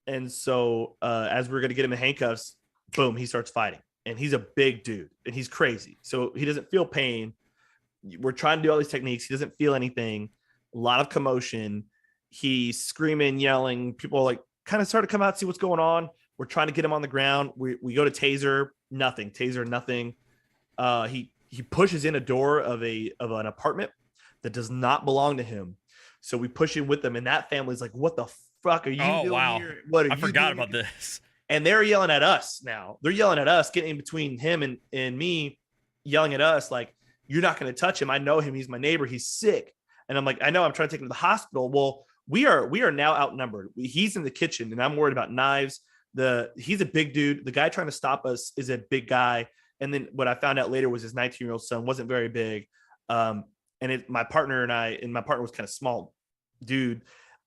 And so as we're going to get him in handcuffs, boom, he starts fighting. And he's a big dude and he's crazy. So he doesn't feel pain. We're trying to do all these techniques. He doesn't feel anything. A lot of commotion. He's screaming, yelling. People like kind of start to come out, see what's going on. We're trying to get him on the ground. We go to taser, nothing. Taser, nothing. He pushes in a door of an apartment that does not belong to him. So we push in with them. And that family's like, what the fuck are you doing here? What are I you forgot doing about this. And they're yelling at us now. They're yelling at us, getting in between him and me, yelling at us like, you're not going to touch him. I know him. He's my neighbor. He's sick. And I'm like, I know, I'm trying to take him to the hospital. Well, we are now outnumbered. He's in the kitchen and I'm worried about knives. He's a big dude. The guy trying to stop us is a big guy. And then what I found out later was his 19-year-old son wasn't very big. And my partner was kind of small dude.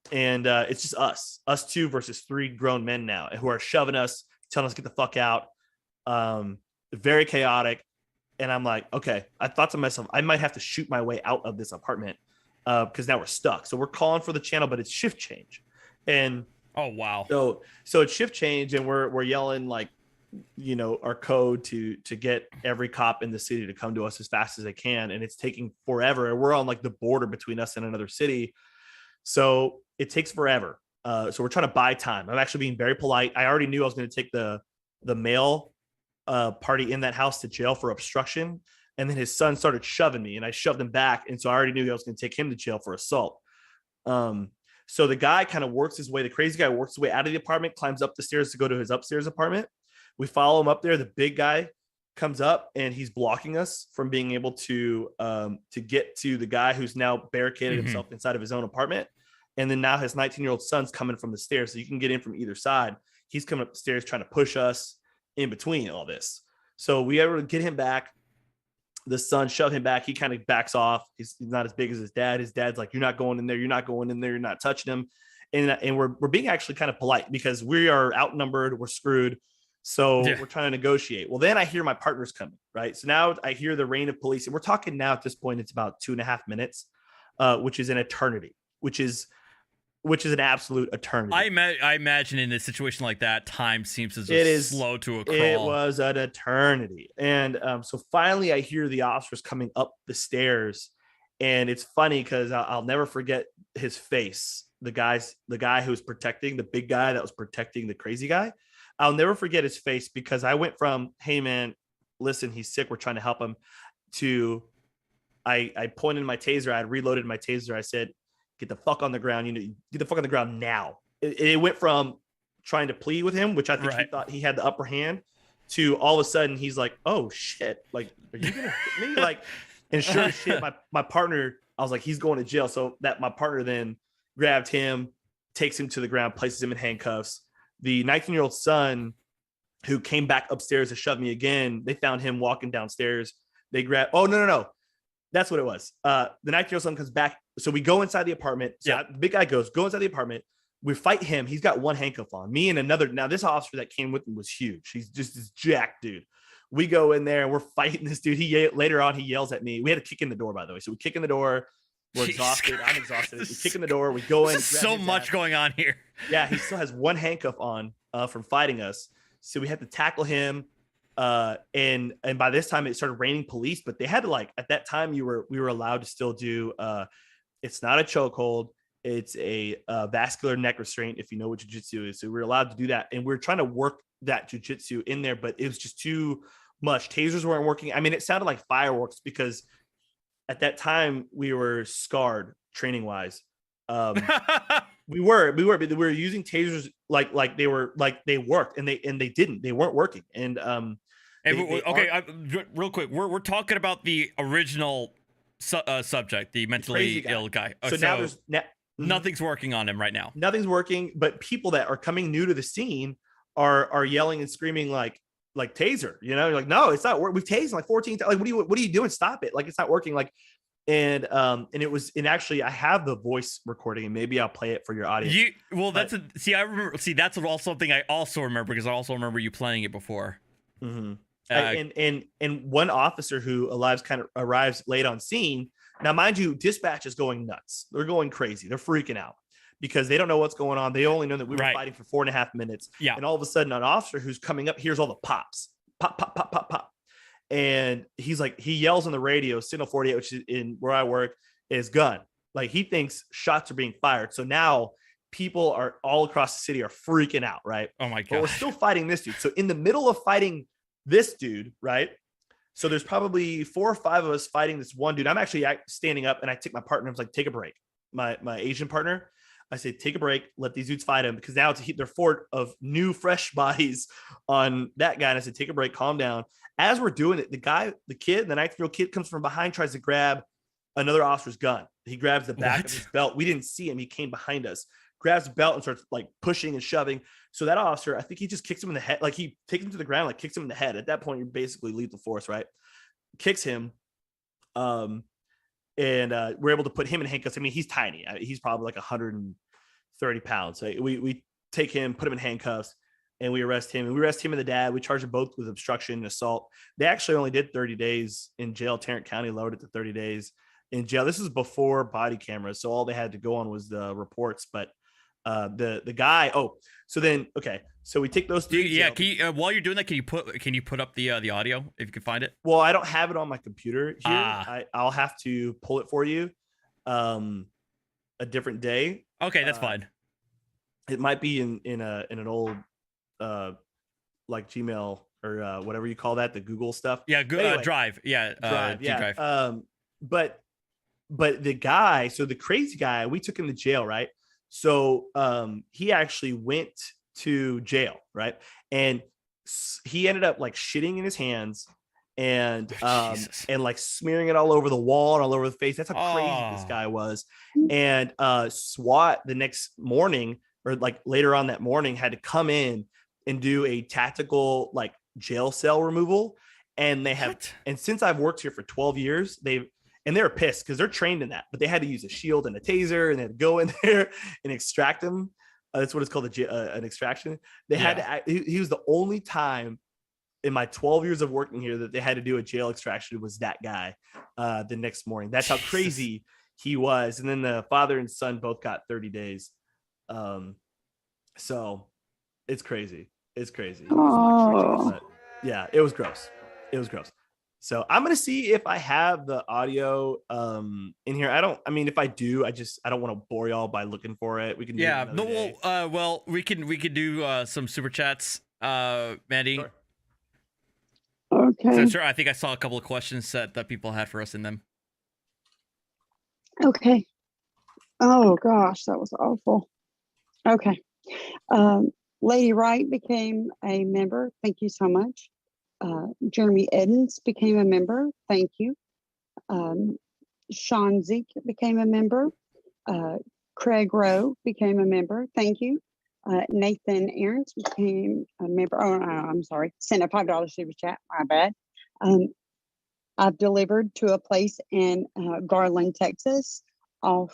And it's just us 2 versus 3 grown men now who are shoving us, telling us to get the fuck out. Very chaotic. And I'm like, okay, I thought to myself, I might have to shoot my way out of this apartment because now we're stuck. So we're calling for the channel, but it's shift change. And oh, wow. So it's shift change and we're yelling like, you know, our code to get every cop in the city to come to us as fast as they can. And it's taking forever. And we're on like the border between us and another city. So it takes forever. So we're trying to buy time. I'm actually being very polite. I already knew I was going to take the male party in that house to jail for obstruction. And then his son started shoving me and I shoved him back. And so I already knew I was going to take him to jail for assault. So the guy kind of works his way. The crazy guy works his way out of the apartment, climbs up the stairs to go to his upstairs apartment. We follow him up there. The big guy comes up and he's blocking us from being able to get to the guy who's now barricaded himself inside of his own apartment. And then now his 19-year-old son's coming from the stairs, so you can get in from either side. He's coming up the stairs trying to push us in between all this. So we ever get him back. The son shove him back. He kind of backs off. He's not as big as his dad. His dad's like, "You're not going in there. You're not going in there. You're not touching him." And we're being actually kind of polite because we are outnumbered. We're screwed. So we're trying to negotiate. Well, then I hear my partners coming, right? So now I hear the rain of police. And we're talking now at this point, it's about 2.5 minutes, which is an eternity, which is an absolute eternity. I imagine in a situation like that, time seems to just slow to a crawl. It was an eternity. And so finally I hear the officers coming up the stairs. And it's funny because I'll never forget his face. The guy who was protecting, the big guy that was protecting the crazy guy. I'll never forget his face because I went from, "Hey man, listen, he's sick. We're trying to help him," to I pointed my taser. I had reloaded my taser. I said, "Get the fuck on the ground. Get the fuck on the ground now." It went from trying to plead with him, which I think he thought he had the upper hand, to all of a sudden he's like, "Oh shit. Like, are you going to hit me?" Like, and sure as shit, my partner, I was like, "He's going to jail." So that my partner then grabbed him, takes him to the ground, places him in handcuffs. The 19-year-old son who came back upstairs to shove me again, they found him walking downstairs. They grabbed, no. That's what it was. The 19-year-old son comes back. So we go inside the apartment. So the big guy go inside the apartment. We fight him. He's got one handcuff on. Me and another. Now, this officer that came with him was huge. He's just this jacked dude. We go in there and we're fighting this dude. Later on, he yells at me. We had to kick in the door, by the way. So we kick in the door. We're exhausted. I'm exhausted. We kick in the door. We go in. There's so much going on here. Yeah, he still has one handcuff on from fighting us. So we had to tackle him. And by this time it started raining police, but they had to, like, at that time we were allowed to still do it's not a chokehold, it's a vascular neck restraint, if you know what jiu-jitsu is. So we're allowed to do that, and we're trying to work that jiu-jitsu in there, but it was just too much. Tasers weren't working. I mean, it sounded like fireworks because at that time we were scarred training wise. we were using tasers like they worked, and they weren't working. And real quick, we're talking about the original subject, the mentally ill guy. So now nothing's working on him right now. Nothing's working, but people that are coming new to the scene are yelling and screaming like taser, you're like, "No, it's not working. We've tased like 14 times. Like, what are you doing? Stop it. Like, it's not working." Like, and actually I have the voice recording, and maybe I'll play it for your audience. I remember. That's also something I also remember, because I also remember you playing it before. Mm-hmm. And one officer who arrives late on scene. Now, mind you, dispatch is going nuts. They're going crazy. They're freaking out because they don't know what's going on. They only know that we were fighting for 4.5 minutes. Yeah. And all of a sudden, an officer who's coming up hears all the pops, pop, pop, pop, pop, pop. And he's like, he yells on the radio, signal 48, which is in where I work, is gun. Like, he thinks shots are being fired. So now people are all across the city are freaking out, right? Oh my God. But we're still fighting this dude. So in the middle of fighting this dude, right? So there's probably 4 or 5 of us fighting this one dude. I'm actually standing up, and I take my partner. I was like, "Take a break." My Asian partner, I say, "Take a break. Let these dudes fight him," because now it's their fort of new, fresh bodies on that guy. And I said, "Take a break. Calm down." As we're doing it, the 19-year-old kid comes from behind, tries to grab another officer's gun. He grabs the back of his belt. We didn't see him. He came behind us, grabs the belt, and starts like pushing and shoving. So that officer, I think he just kicks him in the head. Like, he takes him to the ground, like kicks him in the head. At that point, you're basically lethal force, right? Kicks him. And we're able to put him in handcuffs. I mean, he's tiny. He's probably like 130 pounds. So we take him, put him in handcuffs, and we arrest him. And we arrest him and the dad. We charge them both with obstruction and assault. They actually only did 30 days in jail. Tarrant County lowered it to 30 days in jail. This is before body cameras, so all they had to go on was the reports. But the guy. So we take those two. Yeah. While you're doing that, can you put up the audio if you can find it? Well, I don't have it on my computer here. I'll have to pull it for you a different day. Okay, that's fine. It might be in an old like Gmail or whatever you call that, the Google stuff. Yeah, anyway, Drive. Yeah, Drive. Yeah. Drive. But the guy, so the crazy guy, we took him to jail, right? So he actually went to jail, right? And he ended up like shitting in his hands and Jesus. and like smearing it all over the wall and all over the face. That's how crazy this Oh. guy was. And SWAT the next morning, or like later on that morning, had to come in and do a tactical like jail cell removal. And they have, and since I've worked here for 12 years, they're pissed because they're trained in that, but they had to use a shield and a taser, and they had to go in there and extract them. That's what it's called, an extraction. They had to. He was the only time in my 12 years of working here that they had to do a jail extraction. Was that guy the next morning? That's how crazy he was. And then the father and son both got 30 days. So it's crazy. It's crazy. Oh. But yeah, it was gross. It was gross. So I'm gonna see if I have the audio in here. I mean, if I do, I don't want to bore y'all by looking for it. We can do it another day. Well, we can do some super chats, Mandy. Sure. Okay. So sure, I think I saw a couple of questions that people had for us in them. Okay. Oh gosh, that was awful. Okay. Lady Wright became a member. Thank you so much. Jeremy Edens became a member. Thank you. Sean Zeke became a member. Craig Rowe became a member. Thank you. Nathan Aarons became a member. Oh, no, I'm sorry. Sent a $5 super chat. My bad. I've delivered to a place in Garland, Texas, off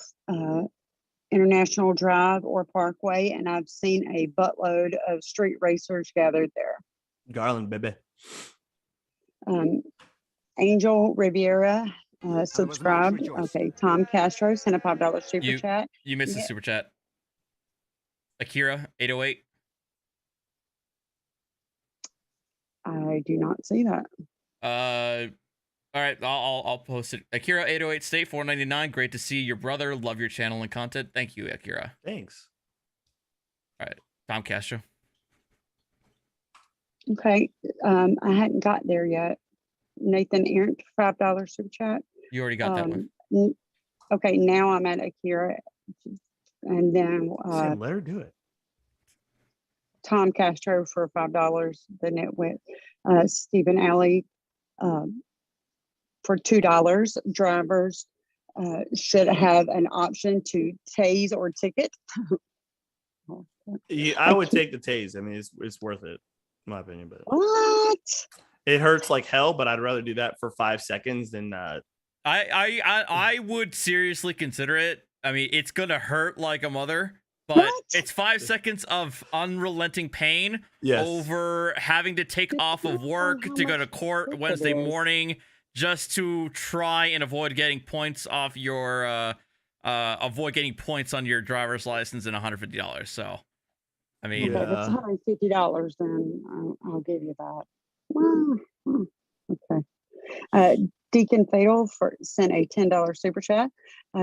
International Drive or Parkway, and I've seen a buttload of street racers gathered there. Garland, baby. Angel Riviera subscribed. Okay, Tom Castro sent a $5 super chat. You missed the super chat. Akira 808. I do not see that. All right, I'll post it. Akira 808 State 499. Great to see your brother. Love your channel and content. Thank you, Akira. Thanks. All right, Tom Castro. Okay, I hadn't got there yet. Nathan Arendt, $5 super chat. You already got that one. Okay, now I'm at Akira, and then let her do it. Tom Castro for $5. The netwit. Stephen Alley for $2. Drivers should have an option to tase or ticket. Yeah, I would take the tase. I mean, it's worth it, in my opinion. But what? It hurts like hell, but I'd rather do that for 5 seconds than. I would seriously consider it. I mean, it's gonna hurt like a mother, but it's 5 seconds of unrelenting pain over having to take off of work to go to court Wednesday morning just to try and avoid getting points off your avoid getting points on your driver's license and $150. So, I mean, okay, that's $150. Then I'll give you that. Well, okay. Deacon Fatal sent a $10 super chat.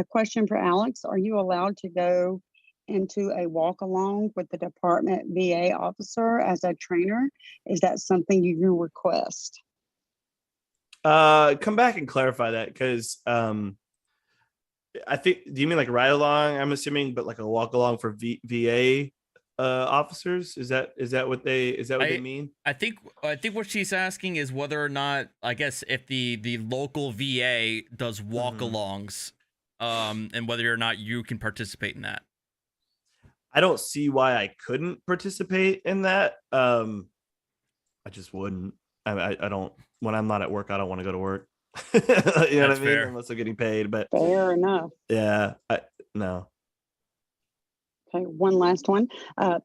Question for Alex: are you allowed to go into a walk along with the department VA officer as a trainer? Is that something you can request? Come back and clarify that, because I think, do you mean like ride along? I'm assuming, but like a walk along for VA officers? Is that what they mean? I think what she's asking is whether or not, I guess, if the local VA does walk-alongs, and whether or not you can participate in that. I don't see why I couldn't participate in that. I just wouldn't. I don't. When I'm not at work, I don't want to go to work. You know what I mean? Fair. Unless I'm getting paid. But fair enough. Yeah. No. Okay, one last one.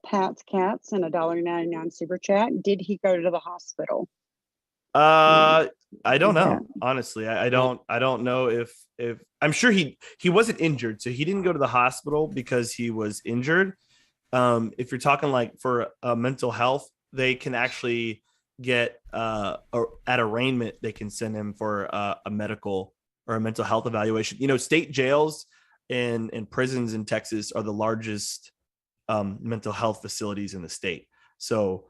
Pat's Cats and $1.99 super chat. Did he go to the hospital? I don't know. Honestly, I don't know if I'm sure he wasn't injured, so he didn't go to the hospital because he was injured. If you're talking like for mental health, they can actually get at arraignment, they can send him for a medical or a mental health evaluation. You know, state jails and prisons in Texas are the largest mental health facilities in the state. So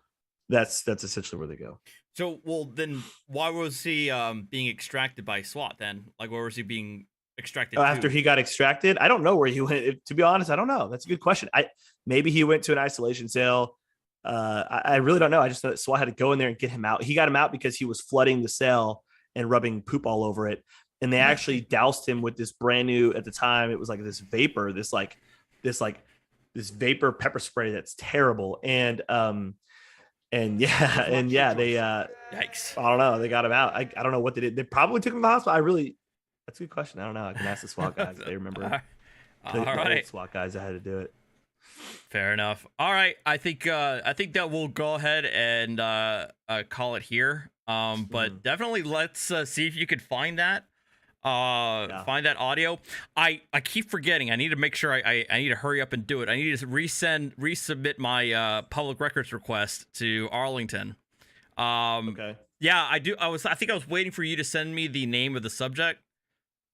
that's essentially where they go. So, well, then why was he being extracted by SWAT then? Like, where was he being extracted after to? he got extracted? I don't know where he went. To be honest, I don't know. That's a good question. Maybe he went to an isolation cell. I really don't know. I just thought SWAT had to go in there and get him out. He got him out because he was flooding the cell and rubbing poop all over it. And they actually doused him with this brand new, at the time, it was like this vapor, this vapor pepper spray that's terrible. And they yikes. I don't know. They got him out. I don't know what they did. They probably took him to the hospital. That's a good question. I don't know. I can ask the SWAT guys if they remember. All right. SWAT guys that had to do it. Fair enough. All right. I think that we'll go ahead and call it here. But definitely let's see if you could find that. Find that audio. I keep forgetting. I need to make sure I need to hurry up and do it. I need to resubmit my public records request to Arlington. Okay. Yeah, I do. I think I was waiting for you to send me the name of the subject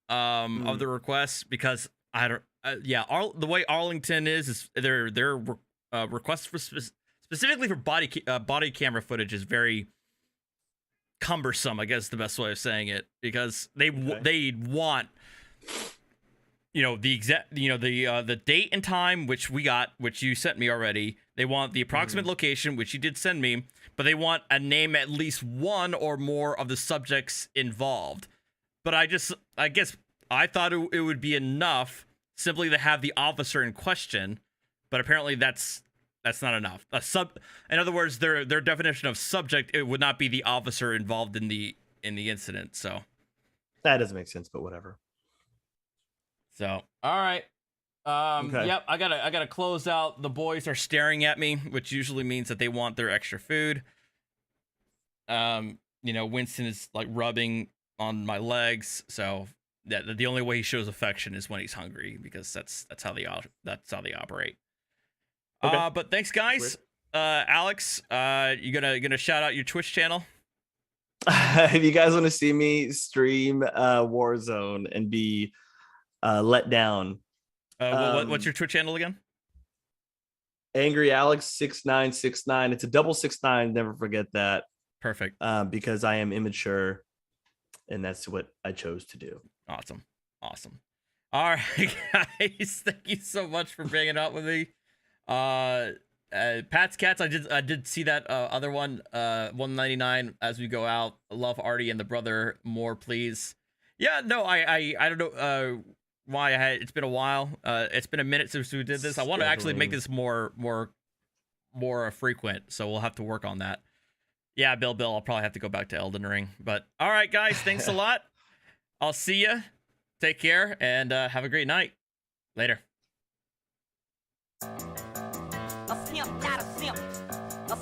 of the request, because I don't. The way Arlington is their requests for specifically for body camera footage is very cumbersome, I guess is the best way of saying it, because they want the date and time, which you sent me already. They want the approximate location, which you did send me, but they want a name at least one or more of the subjects involved. But I guess I thought it would be enough simply to have the officer in question, but apparently that's not enough. In other words, their definition of subject, it would not be the officer involved in the incident. So that doesn't make sense, but whatever. So all right. Okay. Yep, I gotta close out. The boys are staring at me, which usually means that they want their extra food. Winston is like rubbing on my legs, so that the only way he shows affection is when he's hungry, because that's how they operate. Okay. But thanks, guys. Alex, you gonna shout out your Twitch channel? If you guys want to see me stream Warzone and be let down, what's your Twitch channel again? Angry Alex 6969. It's a double 69. Never forget that. Perfect. Because I am immature, and that's what I chose to do. Awesome. All right, guys. Thank you so much for bringing it up with me. Pat's Cats, I did see that other one, 199 as we go out. Love Artie and the brother more, please. Yeah, no, I don't know why it's been a while. It's been a minute since we did this. I want to actually make this more frequent, so we'll have to work on that. Yeah, Bill, I'll probably have to go back to Elden Ring. But all right, guys, thanks a lot. I'll see you. Take care, and have a great night. Later. A pimp, not a simp. A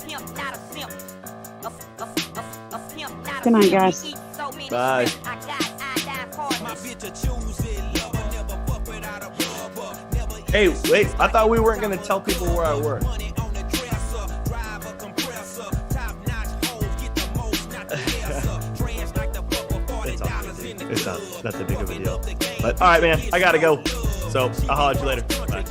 pimp, not a simp. A pimp, not a Good night, guys. Bye. Hey, wait, I thought we weren't going to tell people where I work. It's not that big of a deal. But all right, man, I got to go. So I'll holler at you later. Bye.